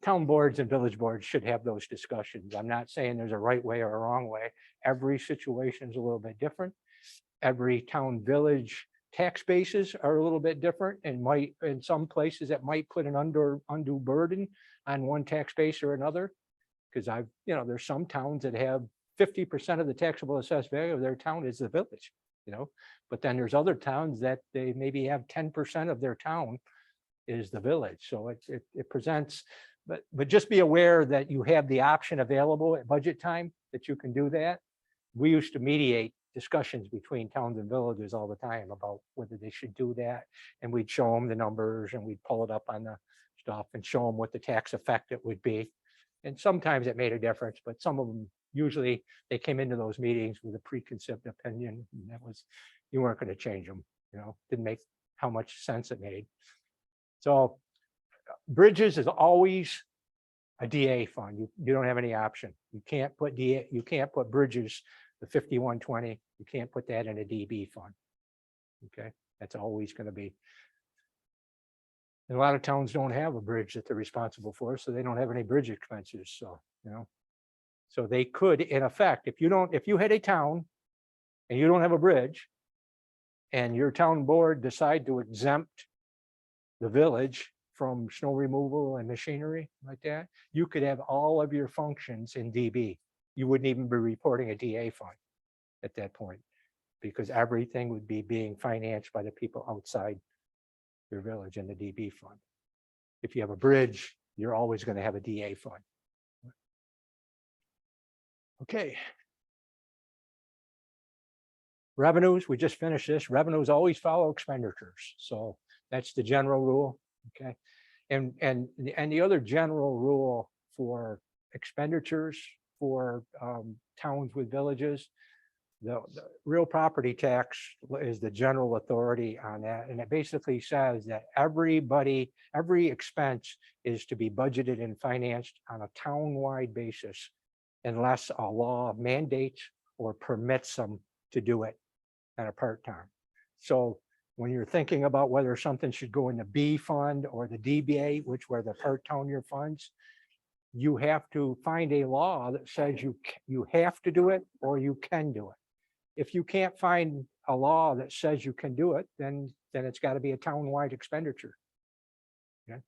town boards and village boards should have those discussions. I'm not saying there's a right way or a wrong way. Every situation is a little bit different. Every town village tax bases are a little bit different and might, in some places that might put an undue burden on one tax base or another. Because there's some towns that have 50% of the taxable assessed value of their town is the village, but then there's other towns that they maybe have 10% of their town is the village. So it presents, but just be aware that you have the option available at budget time that you can do that. We used to mediate discussions between towns and villages all the time about whether they should do that. And we'd show them the numbers and we'd pull it up on the stuff and show them what the tax effect it would be. And sometimes it made a difference, but some of them, usually they came into those meetings with a preconceived opinion. And that was, you weren't going to change them, didn't make how much sense it made. So bridges is always a DA fund. You don't have any option. You can't put bridges, the 5120, you can't put that in a DB fund. Okay, that's always going to be. And a lot of towns don't have a bridge that they're responsible for, so they don't have any bridge expenses. So, so they could, in effect, if you had a town and you don't have a bridge and your town board decide to exempt the village from snow removal and machinery like that, you could have all of your functions in DB. You wouldn't even be reporting a DA fund at that point, because everything would be being financed by the people outside your village in the DB fund. If you have a bridge, you're always going to have a DA fund. Okay. Revenues, we just finished this. Revenues always follow expenditures. So that's the general rule. Okay. And the other general rule for expenditures for towns with villages, the real property tax is the general authority on that. And it basically says that every expense is to be budgeted and financed on a town-wide basis unless a law mandates or permits them to do it at a part-time. So when you're thinking about whether something should go in the B fund or the DBA, which were the part-town year funds, you have to find a law that says you have to do it or you can do it. If you can't find a law that says you can do it, then it's got to be a town-wide expenditure. Okay.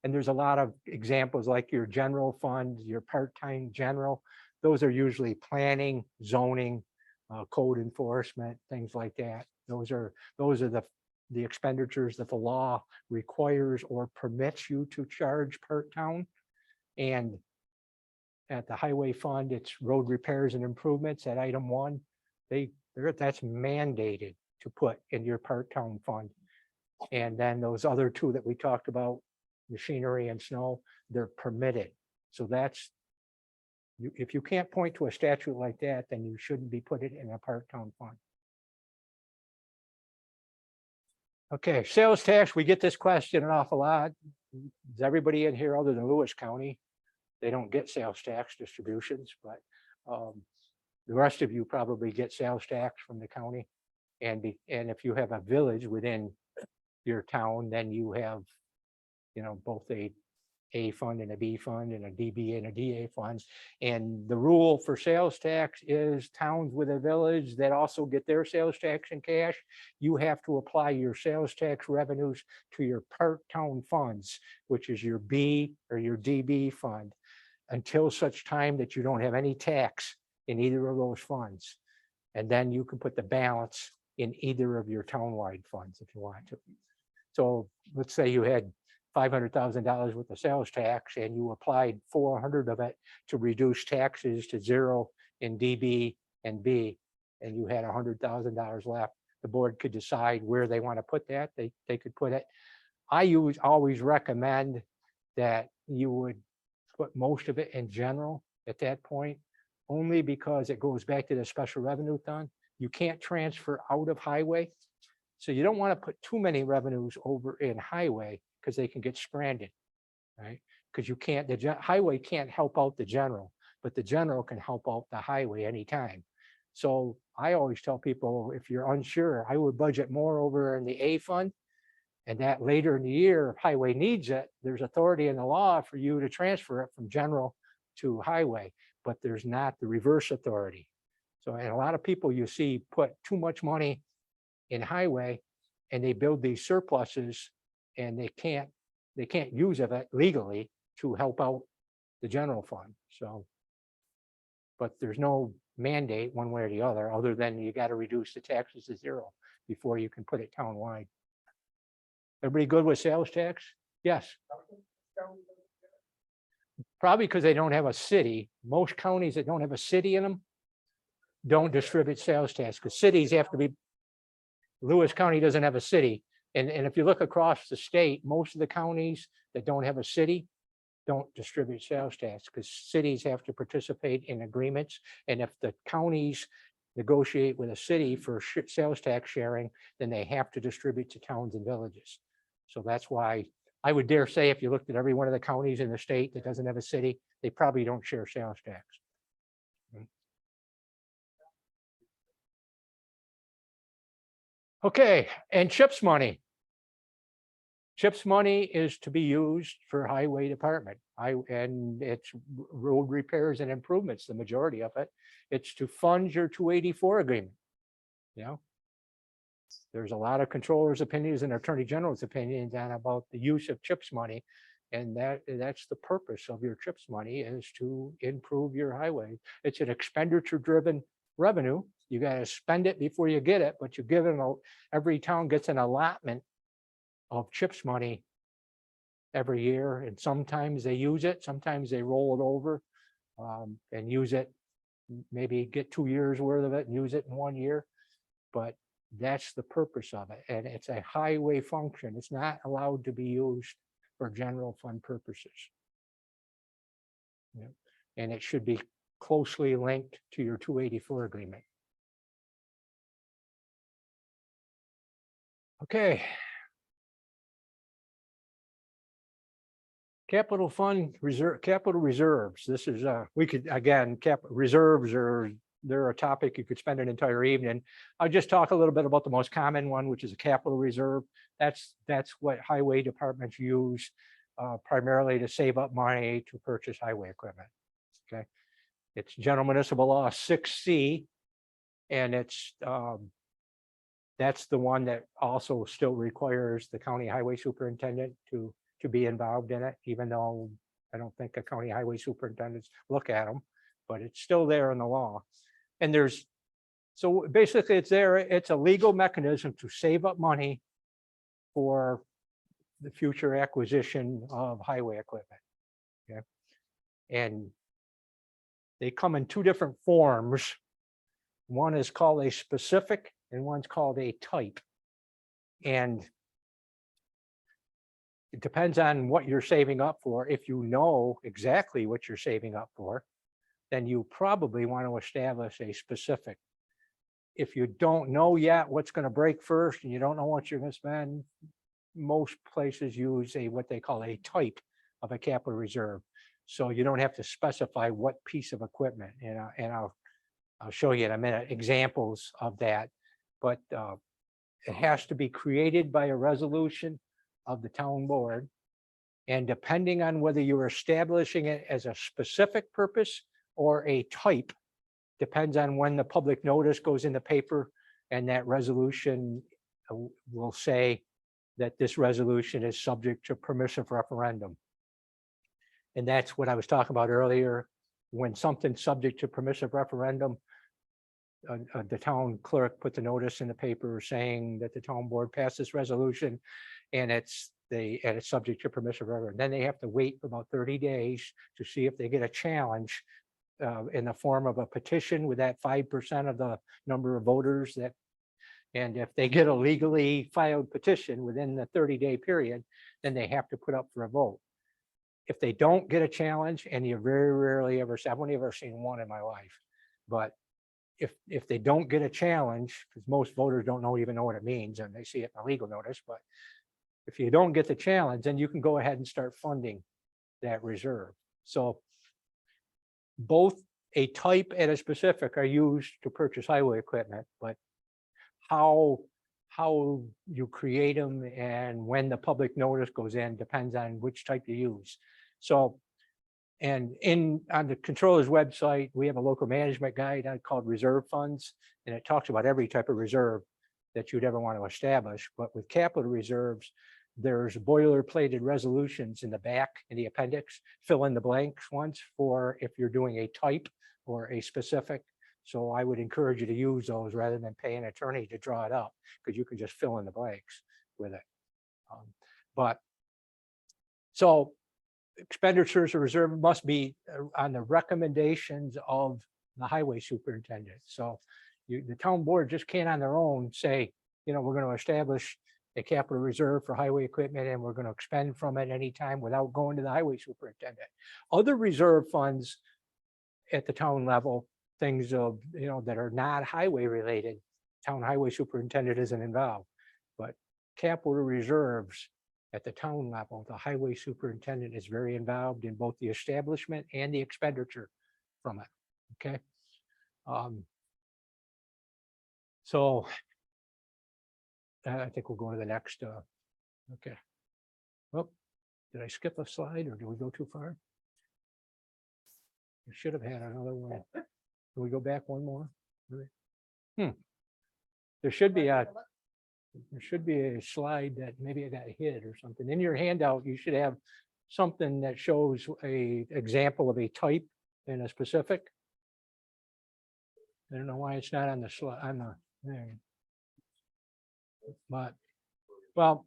And there's a lot of examples like your general fund, your part-time general. Those are usually planning, zoning, code enforcement, things like that. Those are the expenditures that the law requires or permits you to charge per town. And at the highway fund, it's road repairs and improvements at item 1. That's mandated to put in your part-town fund. And then those other 2 that we talked about, machinery and snow, they're permitted. So that's, if you can't point to a statute like that, then you shouldn't be put it in a part-town fund. Okay, sales tax, we get this question an awful lot. Is everybody in here other than Lewis County? They don't get sales tax distributions, but the rest of you probably get sales tax from the county. And if you have a village within your town, then you have, both a fund and a B fund and a DB and a DA fund. And the rule for sales tax is towns with a village that also get their sales tax in cash, you have to apply your sales tax revenues to your part-town funds, which is your B or your DB fund, until such time that you don't have any tax in either of those funds. And then you can put the balance in either of your townwide funds if you want to. So let's say you had $500,000 worth of sales tax and you applied 400 of it to reduce taxes to 0 in DB and B, and you had $100,000 left. The board could decide where they want to put that. They could put it. I always recommend that you would put most of it in general at that point, only because it goes back to the special revenue fund. You can't transfer out of highway. So you don't want to put too many revenues over in highway because they can get stranded, right? Because you can't, the highway can't help out the general, but the general can help out the highway anytime. So I always tell people, if you're unsure, I would budget more over in the A fund. And that later in the year, if highway needs it, there's authority in the law for you to transfer it from general to highway, but there's not the reverse authority. So, and a lot of people you see put too much money in highway and they build these surpluses and they can't use of it legally to help out the general fund. So, but there's no mandate one way or the other than you got to reduce the taxes to zero before you can put it townwide. Everybody good with sales tax? Yes. Probably because they don't have a city. Most counties that don't have a city in them don't distribute sales tax, because cities have to be, Lewis County doesn't have a city. And if you look across the state, most of the counties that don't have a city don't distribute sales tax, because cities have to participate in agreements. And if the counties negotiate with a city for sales tax sharing, then they have to distribute to towns and villages. So that's why I would dare say, if you looked at every one of the counties in the state that doesn't have a city, they probably don't share sales tax. Okay, and CHIPS money. CHIPS money is to be used for highway department. And it's road repairs and improvements, the majority of it. It's to fund your 284 agreement. You know, there's a lot of controllers' opinions and attorney general's opinions on about the use of CHIPS money. And that's the purpose of your CHIPS money, is to improve your highway. It's an expenditure-driven revenue. You got to spend it before you get it, but you're given, every town gets an allotment of CHIPS money every year. And sometimes they use it, sometimes they roll it over and use it, maybe get 2 years worth of it and use it in 1 year. But that's the purpose of it. And it's a highway function. It's not allowed to be used for general fund purposes. Yeah. And it should be closely linked to your 284 agreement. Okay. Capital fund reserve, capital reserves. This is we could, again, reserves are, they're a topic you could spend an entire evening. I'll just talk a little bit about the most common one, which is a capital reserve. That's what highway departments use primarily to save up money to purchase highway equipment. Okay, it's General Municipal Law 6C, and it's that's the one that also still requires the county highway superintendent to be involved in it, even though I don't think a county highway superintendents look at them, but it's still there in the law. And so basically it's there, it's a legal mechanism to save up money for the future acquisition of highway equipment. Okay. And they come in two different forms. One is called a specific and one's called a type. And it depends on what you're saving up for. If you know exactly what you're saving up for, then you probably want to establish a specific. If you don't know yet what's going to break first and you don't know what you're going to spend, most places use what they call a type of a capital reserve. So you don't have to specify what piece of equipment, and I'll show you in a minute examples of that. But it has to be created by a resolution of the town board. And depending on whether you're establishing it as a specific purpose or a type, depends on when the public notice goes in the paper, and that resolution will say that this resolution is subject to permissive referendum. And that's what I was talking about earlier. When something's subject to permissive referendum, the town clerk put the notice in the paper saying that the town board passed this resolution, and it's subject to permissive referendum. Then they have to wait for about 30 days to see if they get a challenge in the form of a petition with that 5% of the number of voters that, and if they get a legally filed petition within the 30-day period, then they have to put up for a vote. If they don't get a challenge, and you very rarely ever see, I've only ever seen one in my life, but if they don't get a challenge, because most voters don't even know what it means, and they see it in a legal notice, but if you don't get the challenge, then you can go ahead and start funding that reserve. So both a type and a specific are used to purchase highway equipment, but how you create them and when the public notice goes in depends on which type you use. So, and on the controller's website, we have a local management guide called reserve funds, and it talks about every type of reserve that you'd ever want to establish. But with capital reserves, there's boilerplated resolutions in the back in the appendix, fill in the blanks ones for if you're doing a type or a specific. So I would encourage you to use those rather than pay an attorney to draw it up, because you can just fill in the blanks with it. But so expenditures of reserve must be on the recommendations of the highway superintendent. So the town board just can't on their own say, you know, we're going to establish a capital reserve for highway equipment and we're going to expend from it anytime without going to the highway superintendent. Other reserve funds at the town level, things of, you know, that are not highway related, town highway superintendent isn't involved. But capital reserves at the town level, the highway superintendent is very involved in both the establishment and the expenditure from it. Okay. So I think we'll go to the next. Okay. Well, did I skip a slide or did we go too far? I should have had another one. Can we go back one more? There should be a slide that maybe I got hid or something. In your handout, you should have something that shows a example of a type and a specific. I don't know why it's not on the slide, on the there. But, well,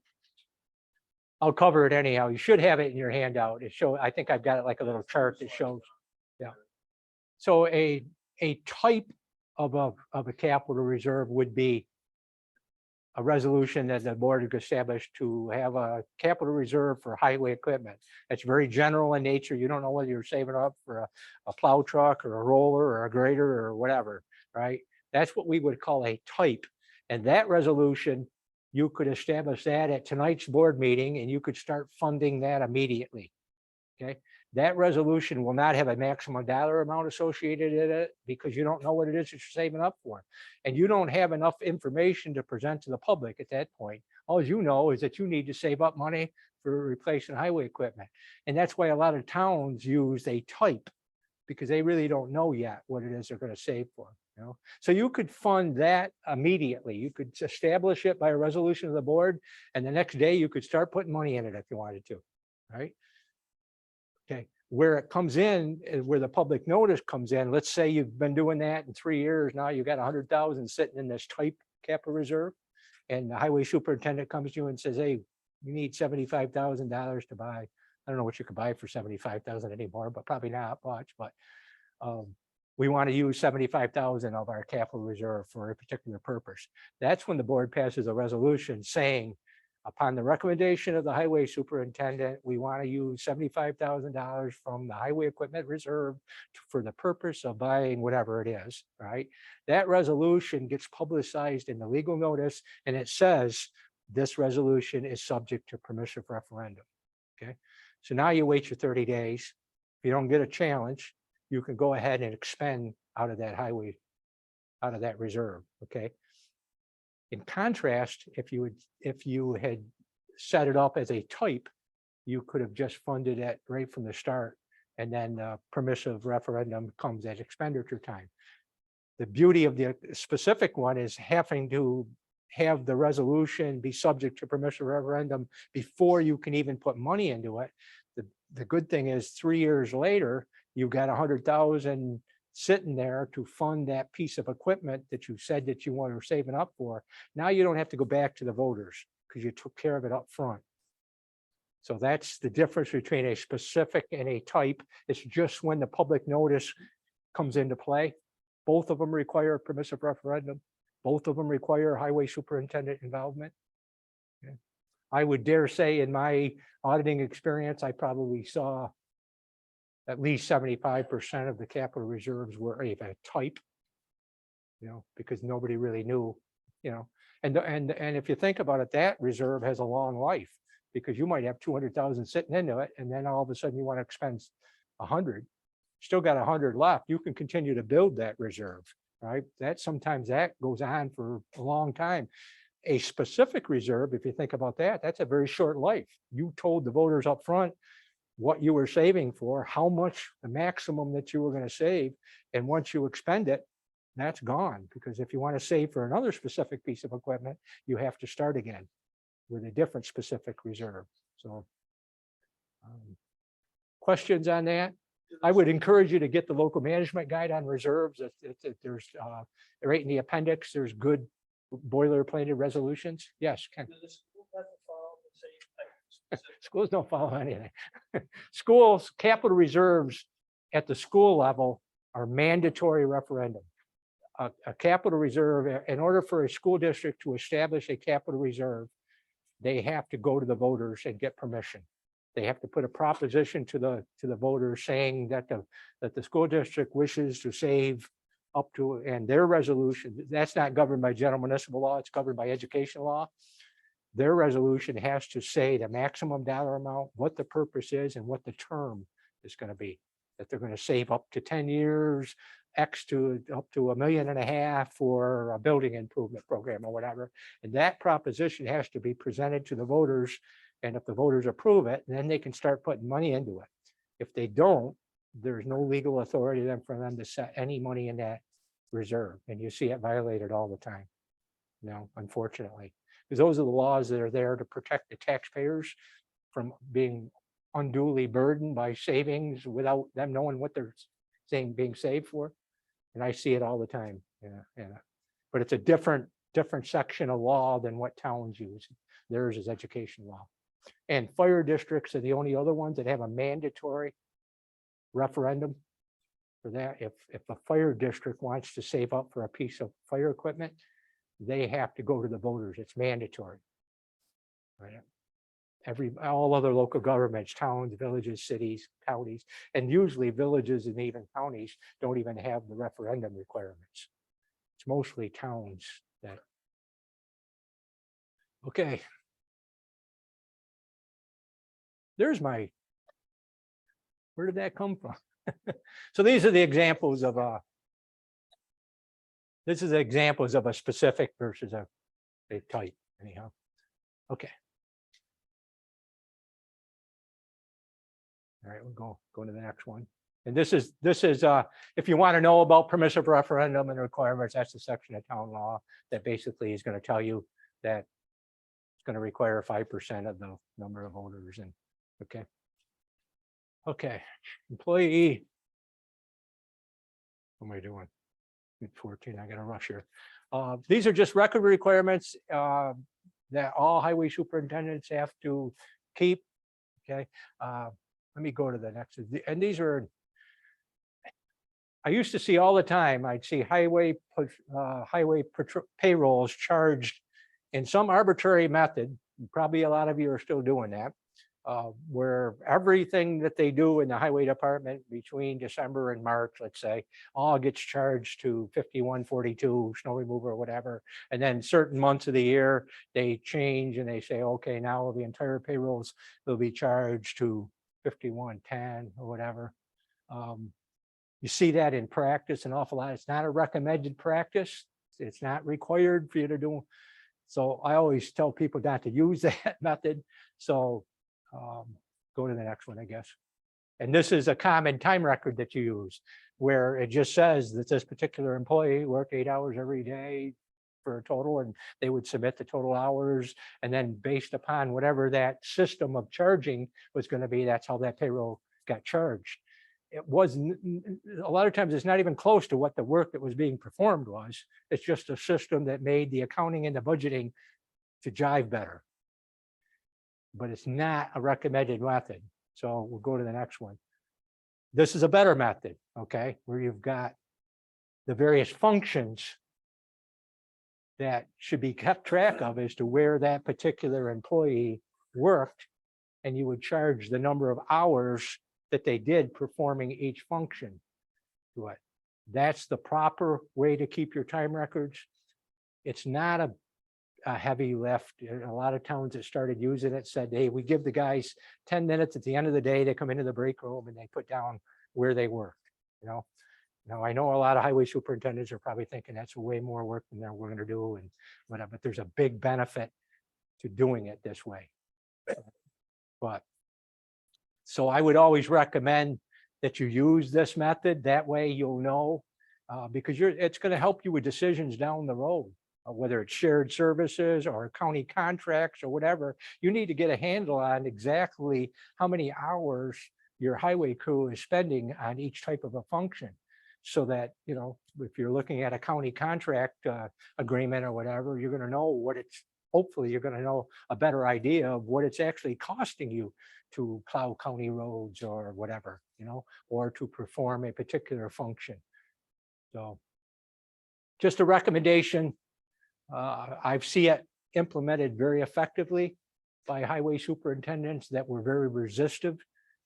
I'll cover it anyhow. You should have it in your handout. It shows, I think I've got it like a little chart that shows, yeah. So a type of a capital reserve would be a resolution that the board has established to have a capital reserve for highway equipment. It's very general in nature. You don't know whether you're saving up for a plow truck or a roller or a grader or whatever, right? That's what we would call a type. And that resolution, you could establish that at tonight's board meeting and you could start funding that immediately. Okay. That resolution will not have a maximum dollar amount associated in it because you don't know what it is that you're saving up for. And you don't have enough information to present to the public at that point. All you know is that you need to save up money for replacing highway equipment. And that's why a lot of towns use a type, because they really don't know yet what it is they're going to save for. You know? So you could fund that immediately. You could establish it by a resolution of the board, and the next day you could start putting money in it if you wanted to, right? Okay, where it comes in, where the public notice comes in, let's say you've been doing that in 3 years, now you got 100,000 sitting in this type capital reserve, and the highway superintendent comes to you and says, hey, you need $75,000 to buy. I don't know what you could buy for 75,000 anymore, but probably not much, but we want to use 75,000 of our capital reserve for a particular purpose. That's when the board passes a resolution saying, upon the recommendation of the highway superintendent, we want to use $75,000 from the highway equipment reserve for the purpose of buying whatever it is, right? That resolution gets publicized in the legal notice, and it says this resolution is subject to permissive referendum, okay? So now you wait your 30 days. If you don't get a challenge, you can go ahead and expend out of that highway, out of that reserve, okay? In contrast, if you had set it up as a type, you could have just funded it right from the start, and then permissive referendum comes at expenditure time. The beauty of the specific one is having to have the resolution be subject to permissive referendum before you can even put money into it. The good thing is 3 years later, you've got 100,000 sitting there to fund that piece of equipment that you said that you were saving up for. Now you don't have to go back to the voters because you took care of it up front. So that's the difference between a specific and a type. It's just when the public notice comes into play. Both of them require a permissive referendum. Both of them require highway superintendent involvement. Okay. I would dare say in my auditing experience, I probably saw at least 75% of the capital reserves were a type, you know, because nobody really knew, you know, and if you think about it, that reserve has a long life because you might have 200,000 sitting into it, and then all of a sudden you want to expend 100. still got 100 left, you can continue to build that reserve, right? That sometimes that goes on for a long time. A specific reserve, if you think about that, that's a very short life. You told the voters up front what you were saving for, how much, the maximum that you were going to save. And once you expend it, that's gone. Because if you want to save for another specific piece of equipment, you have to start again with a different specific reserve. So questions on that? I would encourage you to get the local management guide on reserves. There's right in the appendix, there's good boilerplated resolutions. Yes, Ken. Schools don't follow anything. Schools, capital reserves at the school level are mandatory referendum. A capital reserve, in order for a school district to establish a capital reserve, they have to go to the voters and get permission. They have to put a proposition to the voters saying that the school district wishes to save up to, and their resolution, that's not governed by general municipal law, it's governed by education law. Their resolution has to say the maximum dollar amount, what the purpose is, and what the term is going to be. That they're going to save up to 10 years, X to up to $1.5 million for a building improvement program or whatever. And that proposition has to be presented to the voters. And if the voters approve it, then they can start putting money into it. If they don't, there's no legal authority then for them to set any money in that reserve. And you see it violated all the time. Unfortunately. Because those are the laws that are there to protect the taxpayers from being unduly burdened by savings without them knowing what they're saying being saved for. And I see it all the time. Yeah. But it's a different section of law than what towns use. Theirs is education law. And fire districts are the only other ones that have a mandatory referendum for that. If a fire district wants to save up for a piece of fire equipment, they have to go to the voters. It's mandatory. Right? All other local governments, towns, villages, cities, counties, and usually villages and even counties don't even have the referendum requirements. It's mostly towns that. Okay. There's where did that come from? So these are the examples of this is examples of a specific versus a type anyhow. Okay. All right, we'll go to the next one. And this is if you want to know about permissive referendum and requirements, that's the section of town law that basically is going to tell you that it's going to require 5% of the number of voters. And okay, employee. What am I doing? 14, I got to rush here. These are just record requirements that all highway superintendents have to keep. Okay. Let me go to the next. And these are, I used to see all the time, I'd see highway payrolls charged in some arbitrary method. Probably a lot of you are still doing that, where everything that they do in the highway department between December and March, let's say, all gets charged to 5142 snow removal or whatever. And then certain months of the year, they change and they say, okay, now the entire payrolls will be charged to 5110 or whatever. You see that in practice an awful lot. It's not a recommended practice. It's not required for you to do. So I always tell people not to use that method. So go to the next one, I guess. And this is a common time record that you use, where it just says that this particular employee worked 8 hours every day for a total, and they would submit the total hours. And then based upon whatever that system of charging was going to be, that's how that payroll got charged. It wasn't, a lot of times it's not even close to what the work that was being performed was. It's just a system that made the accounting and the budgeting to jive better. But it's not a recommended method. So we'll go to the next one. This is a better method, okay, where you've got the various functions that should be kept track of as to where that particular employee worked, and you would charge the number of hours that they did performing each function to it. That's the proper way to keep your time records. It's not a heavy lift. A lot of towns that started using it said, hey, we give the guys 10 minutes at the end of the day, they come into the break room and they put down where they worked. Now, I know a lot of highway superintendents are probably thinking that's way more work than we're gonna do and whatever, but there's a big benefit to doing it this way. But, so I would always recommend that you use this method. That way you'll know, because it's gonna help you with decisions down the road. Whether it's shared services or county contracts or whatever, you need to get a handle on exactly how many hours your highway crew is spending on each type of a function. So that, if you're looking at a county contract agreement or whatever, you're gonna know what it's, hopefully you're gonna know a better idea of what it's actually costing you to plow county roads or whatever, or to perform a particular function. So just a recommendation. I've seen it implemented very effectively by highway superintendents that were very resistive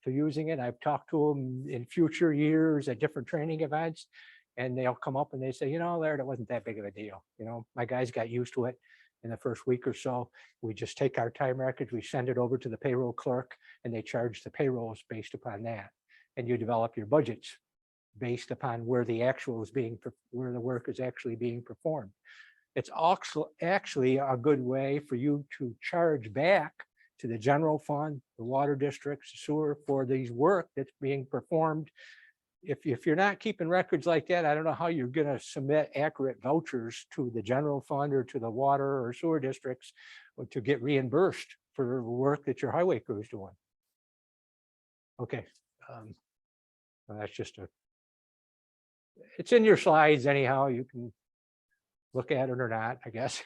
to using it. I've talked to them in future years at different training events, and they'll come up and they say, Laird, it wasn't that big of a deal. My guys got used to it in the first week or so. We just take our time records, we send it over to the payroll clerk, and they charge the payrolls based upon that. And you develop your budgets based upon where the where the work is actually being performed. It's also actually a good way for you to charge back to the general fund, the water districts, sewer, for these work that's being performed. If you're not keeping records like that, I don't know how you're going to submit accurate vouchers to the general fund or to the water or sewer districts to get reimbursed for work that your highway crew is doing. Okay. Well, that's just it's in your slides anyhow. You can look at it or not, I guess.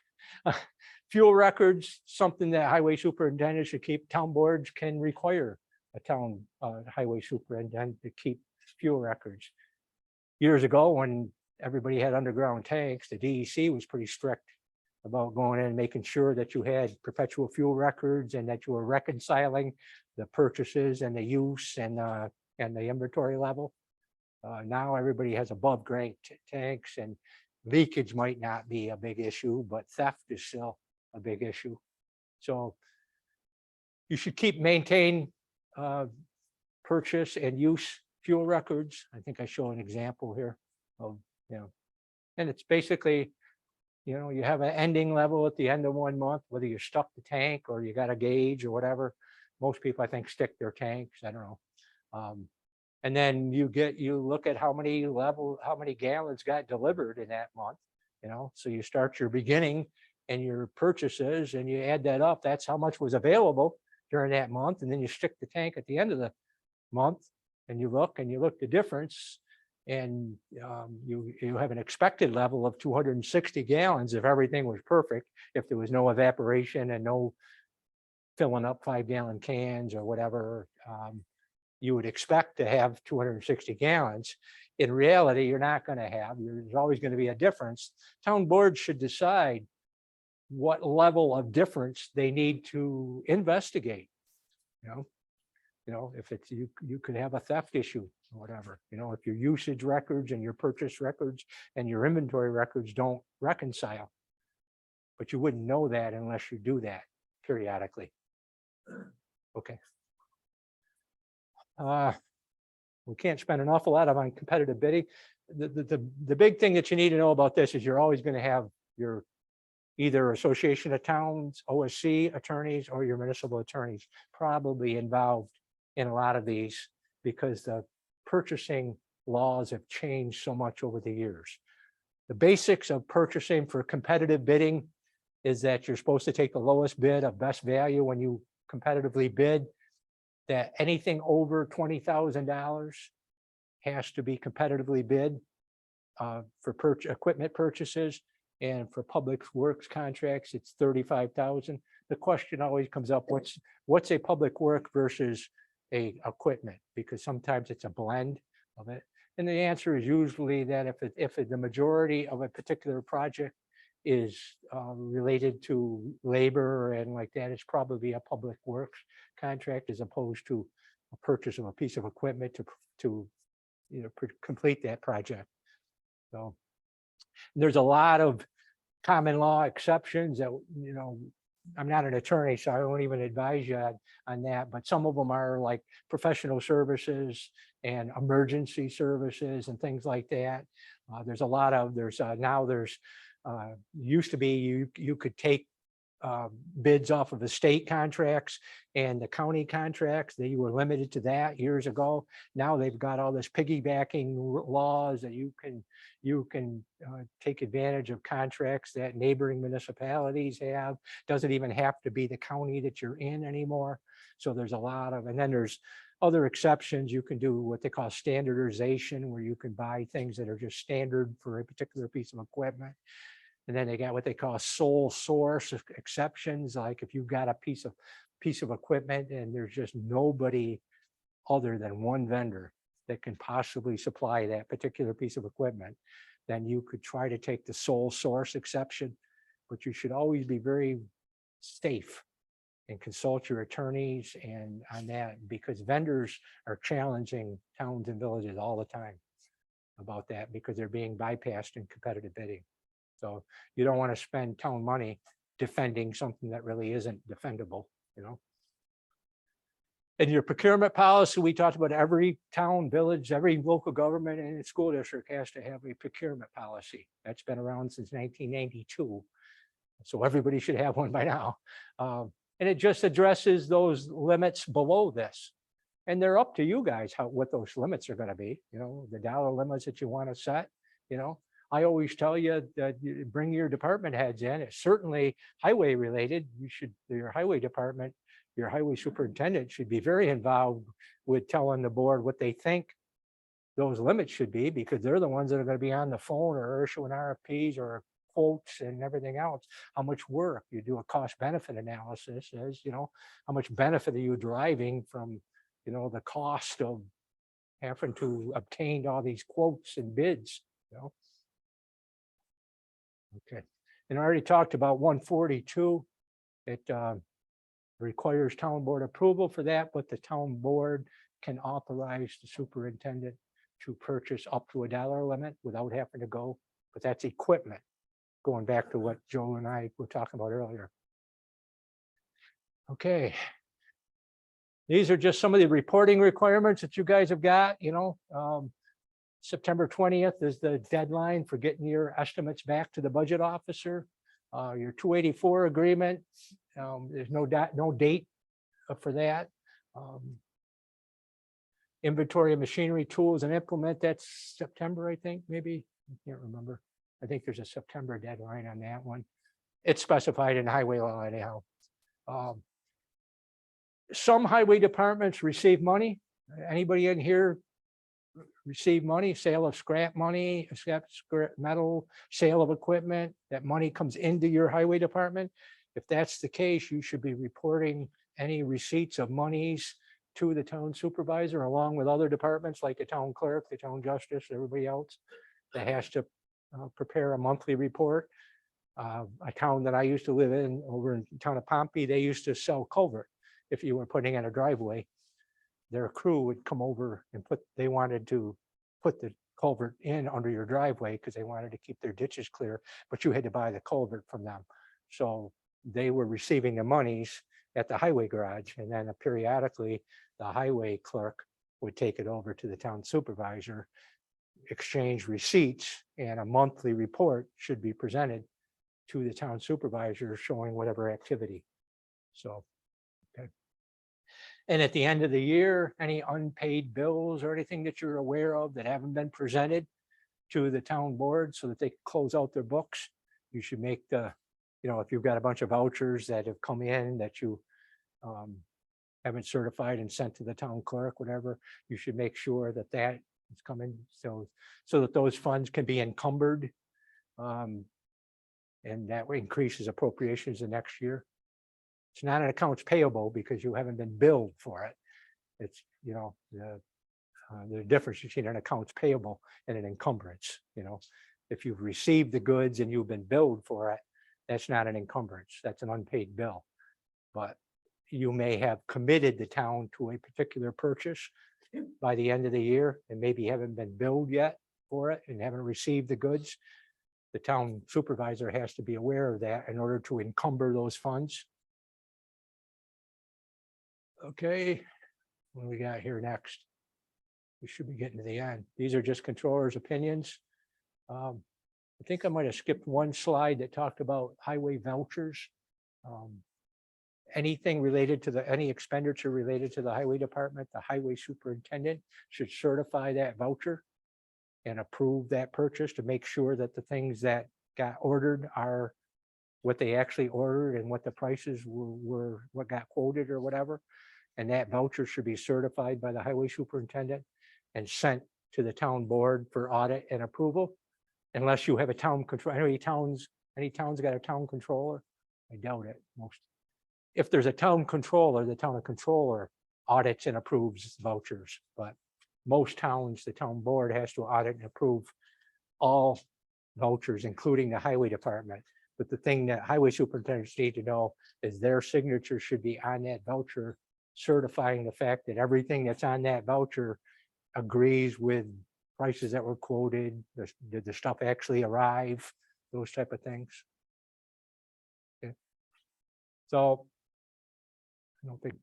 Fuel records, something that highway superintendents should keep. Town boards can require a town highway superintendent to keep fuel records. Years ago, when everybody had underground tanks, the DEC was pretty strict about going in and making sure that you had perpetual fuel records and that you were reconciling the purchases and the use and the inventory level. Now everybody has above grade tanks, and leakage might not be a big issue, but theft is still a big issue. So you should maintain purchase and use fuel records. I think I show an example here of, and it's basically, you have an ending level at the end of 1 month, whether you stuck the tank or you got a gauge or whatever. Most people, I think, stick their tanks. I don't know. And then you look at how many gallons got delivered in that month, so you start your beginning and your purchases and you add that up. That's how much was available during that month. And then you stick the tank at the end of the month and you look the difference, and you have an expected level of 260 gallons if everything was perfect, if there was no evaporation and no filling up 5-gallon cans or whatever. You would expect to have 260 gallons. In reality, you're not going to have. There's always going to be a difference. Town boards should decide what level of difference they need to investigate. If it's you could have a theft issue or whatever. If your usage records and your purchase records and your inventory records don't reconcile, but you wouldn't know that unless you do that periodically. Okay. We can't spend an awful lot on competitive bidding. The big thing that you need to know about this is you're always going to have your either Association of Towns, OSC attorneys, or your municipal attorneys probably involved in a lot of these, because the purchasing laws have changed so much over the years. The basics of purchasing for competitive bidding is that you're supposed to take the lowest bid of best value when you competitively bid, that anything over $20,000 has to be competitively bid for equipment purchases, and for public works contracts, it's $35,000. The question always comes up, what's a public work versus a equipment? Because sometimes it's a blend of it. And the answer is usually that if the majority of a particular project is related to labor and like that, it's probably a public works contract as opposed to a purchase of a piece of equipment to complete that project. So there's a lot of common law exceptions that, I'm not an attorney, so I won't even advise you on that, but some of them are like professional services and emergency services and things like that. There's a lot of, now there's, used to be, you could take bids off of the state contracts and the county contracts. They were limited to that years ago. Now they've got all this piggybacking laws that you can take advantage of contracts that neighboring municipalities have. Doesn't even have to be the county that you're in anymore. So there's a lot of, and then there's other exceptions. You can do what they call standardization, where you can buy things that are just standard for a particular piece of equipment. And then they got what they call sole source exceptions, like if you've got a piece of equipment and there's just nobody other than one vendor that can possibly supply that particular piece of equipment, then you could try to take the sole source exception. But you should always be very safe and consult your attorneys and on that, because vendors are challenging towns and villages all the time about that, because they're being bypassed in competitive bidding. So you don't want to spend town money defending something that really isn't defendable, you know. In your procurement policy, we talked about every town, village, every local government and school district has to have a procurement policy. That's been around since 1992. So everybody should have one by now. And it just addresses those limits below this. And they're up to you guys what those limits are going to be, you know, the dollar limits that you want to set, you know. I always tell you that you bring your department heads in. It's certainly highway related. Your highway department, your highway superintendent should be very involved with telling the board what they think those limits should be, because they're the ones that are going to be on the phone or issuing RFPs or quotes and everything else. How much work you do a cost benefit analysis is, you know, how much benefit are you deriving from, you know, the cost of having to obtain all these quotes and bids, you know. Okay, and I already talked about 142. It requires town board approval for that, but the town board can authorize the superintendent to purchase up to a dollar limit without having to go, but that's equipment, going back to what Joe and I were talking about earlier. Okay. These are just some of the reporting requirements that you guys have got, you know. September 20th is the deadline for getting your estimates back to the budget officer. Your 284 agreement, there's no date for that. Inventory of machinery, tools, and implement, that's September, I think, maybe. I can't remember. I think there's a September deadline on that one. It's specified in highway law anyhow. Some highway departments receive money. Anybody in here receive money, sale of scrap money, scrap metal, sale of equipment? That money comes into your highway department. If that's the case, you should be reporting any receipts of monies to the town supervisor, along with other departments like the town clerk, the town justice, everybody else that has to prepare a monthly report. A town that I used to live in, over in the town of Pompey, they used to sell culvert. If you were putting in a driveway, their crew would come over and they wanted to put the culvert in under your driveway because they wanted to keep their ditches clear, but you had to buy the culvert from them. So they were receiving the monies at the highway garage, and then periodically the highway clerk would take it over to the town supervisor, exchange receipts, and a monthly report should be presented to the town supervisor showing whatever activity. So, okay. And at the end of the year, any unpaid bills or anything that you're aware of that haven't been presented to the town board so that they can close out their books, you should make the, you know, if you've got a bunch of vouchers that have come in that you haven't certified and sent to the town clerk, whatever, you should make sure that that is coming so that those funds can be encumbered. And that increases appropriations the next year. It's not an accounts payable because you haven't been billed for it. It's, you know, the difference between an accounts payable and an encumbrance. You know, if you've received the goods and you've been billed for it, that's not an encumbrance, that's an unpaid bill. But you may have committed the town to a particular purchase by the end of the year and maybe haven't been billed yet for it and haven't received the goods. The town supervisor has to be aware of that in order to encumber those funds. Okay, what do we got here next? we should be getting to the end. These are just controllers' opinions. I think I might have skipped one slide that talked about highway vouchers. Anything related to any expenditure related to the highway department, the highway superintendent should certify that voucher and approve that purchase to make sure that the things that got ordered are what they actually ordered and what the prices were what got quoted or whatever. And that voucher should be certified by the highway superintendent and sent to the town board for audit and approval. Unless you have a town control, any towns got a town controller? I doubt it. Most. If there's a town controller, the town controller audits and approves vouchers, but most towns, the town board has to audit and approve all vouchers, including the highway department. But the thing that highway superintendents need to know is their signature should be on that voucher, certifying the fact that everything that's on that voucher agrees with prices that were quoted, did the stuff actually arrive, those type of things. Okay. So I don't think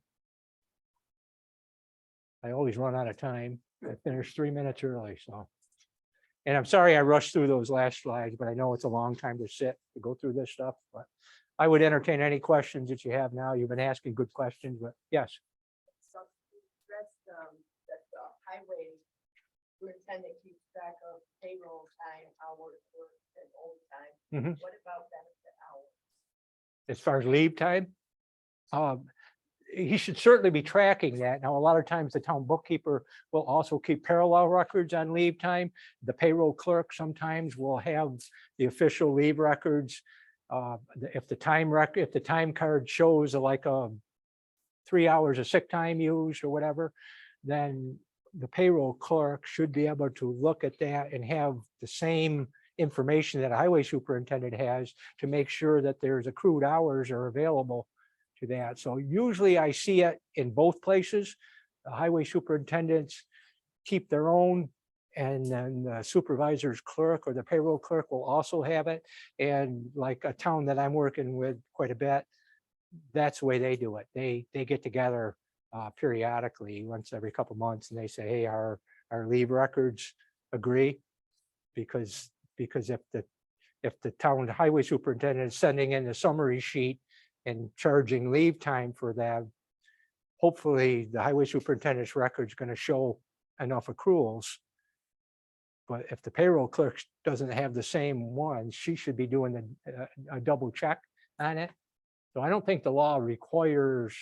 I always run out of time. I finished 3 minutes early, so. And I'm sorry I rushed through those last slides, but I know it's a long time to sit to go through this stuff, but I would entertain any questions that you have now. You've been asking good questions, but yes. So that's, that the highway superintendent keeps track of payroll time, hours worked, and overtime. Mhm. What about benefit hours? As far as leave time, he should certainly be tracking that. Now, a lot of times the town bookkeeper will also keep parallel records on leave time. The payroll clerk sometimes will have the official leave records. If the time card shows like 3 hours of sick time used or whatever, then the payroll clerk should be able to look at that and have the same information that a highway superintendent has to make sure that there's accrued hours are available to that. So usually I see it in both places. The highway superintendents keep their own, and then the supervisor's clerk or the payroll clerk will also have it. And like a town that I'm working with quite a bit, that's the way they do it. They get together periodically, once every couple months, and they say, hey, our leave records agree, because if the town highway superintendent is sending in the summary sheet and charging leave time for that, hopefully the highway superintendent's record is going to show enough accruals. But if the payroll clerk doesn't have the same one, she should be doing a double check on it. So I don't think the law requires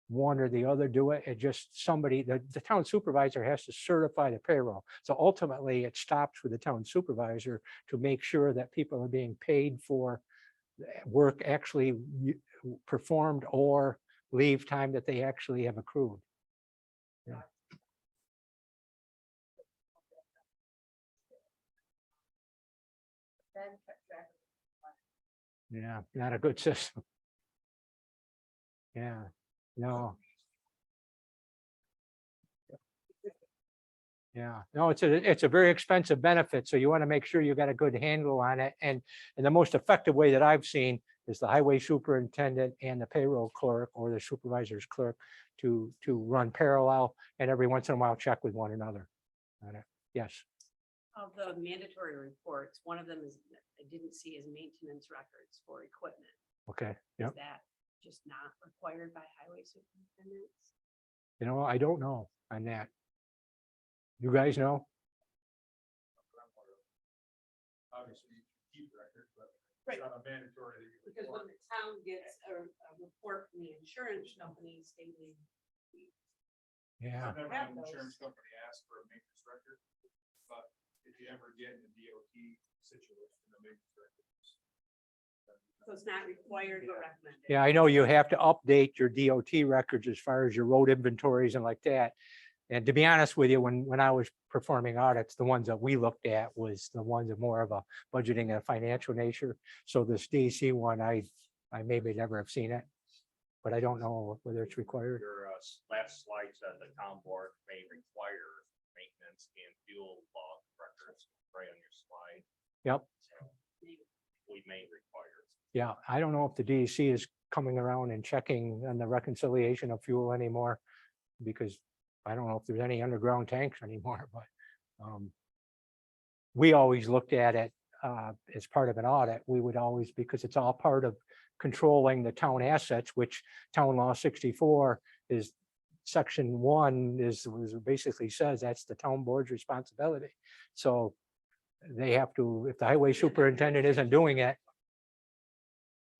one or the other do it. It just somebody, the town supervisor has to certify the payroll. So ultimately it stops with the town supervisor to make sure that people are being paid for work actually performed or leave time that they actually have accrued. Yeah. Then kept track of Yeah, not a good system. Yeah, no. Yeah, no, it's a very expensive benefit, so you want to make sure you got a good handle on it. And the most effective way that I've seen is the highway superintendent and the payroll clerk or the supervisor's clerk to run parallel, and every once in a while check with one another on it. Yes. Of the mandatory reports, one of them is, I didn't see as maintenance records for equipment. Okay. Is Yep. that just not required by highway superintendents? You know, I don't know on that. You guys know? Obviously, you can keep records, but Right. it's not a mandatory. that you Because report. when the town gets a report from the insurance company stating. Yeah. I've never have had an those. insurance company ask for a maintenance record, but if you ever get in a DOT situation, the maintenance records. So it's not required but recommended. Yeah, I know you have to update your DOT records as far as your road inventories and like that. And to be honest with you, when I was performing audits, the ones that we looked at was the ones of more of a budgeting and financial nature. So this DC one, I maybe never have seen it, but I don't know whether it's required. Your last slide said the town board may require maintenance and fuel log records right on your slide. Yep. So we may require. Yeah, I don't know if the DEC is coming around and checking on the reconciliation of fuel anymore, because I don't know if there's any underground tanks anymore, but we always looked at it as part of an audit. We would always, because it's all part of controlling the town assets, which town law 64 is section 1 is basically says that's the town board's responsibility. So they have to, if the highway superintendent isn't doing it,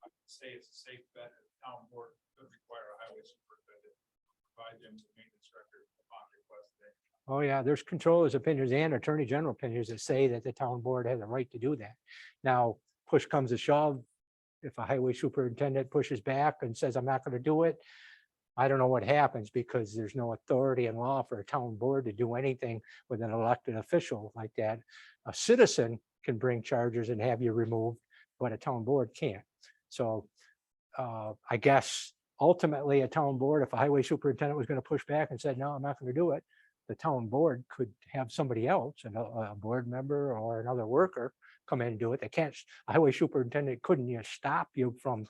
I would say it's a safe bet that the town board could require a highway superintendent to provide them with maintenance record upon request. oh yeah, there's controllers opinions and attorney general opinions that say that the town board has a right to do that. Now, push comes to shove, if a highway superintendent pushes back and says, I'm not going to do it, I don't know what happens, because there's no authority in law for a town board to do anything with an elected official like that. A citizen can bring charges and have you removed, but a town board can't. So I guess ultimately a town board, if a highway superintendent was going to push back and said, no, I'm not going to do it, the town board could have somebody else, a board member or another worker come in and do it. They can't, a highway superintendent couldn't stop you from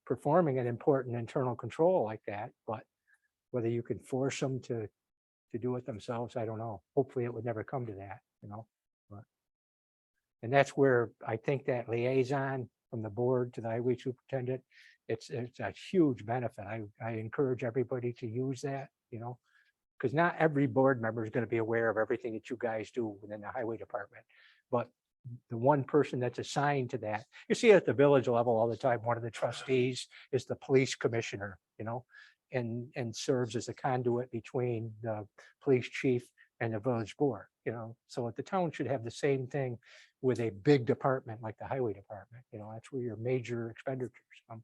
performing an important internal control like that, but whether you can force them to do it themselves, I don't know. Hopefully it would never come to that, but, and that's where I think that liaison from the board to the highway superintendent, it's a huge benefit. I encourage everybody to use that, because not every board member is going to be aware of everything that you guys do within the highway department, but the one person that's assigned to that, you see at the village level all the time, one of the trustees is the police commissioner, and serves as a conduit between the police chief and the village board, so the town should have the same thing with a big department like the highway department, that's where your major expenditures come.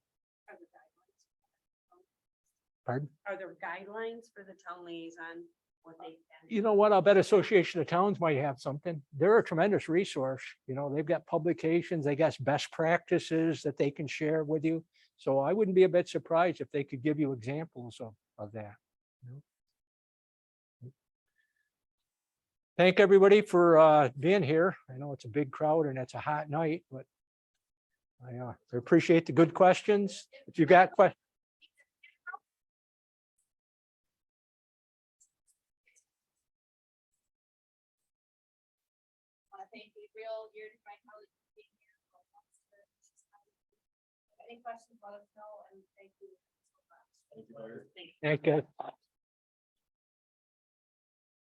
Pardon? Are there guidelines for the town liaison? What they can You know what? I'll bet Association of Towns might have something. They're a tremendous resource. They've got publications, they got best practices that they can share with you. So I wouldn't be a bit surprised if they could give you examples of that. Thank everybody for being here. I know it's a big crowd and it's a hot night, but I appreciate the good questions. If you got questions. Thank Gabriel, your my colleague being here. Any questions, let us know, and thank you so much. Thank you. Thank you.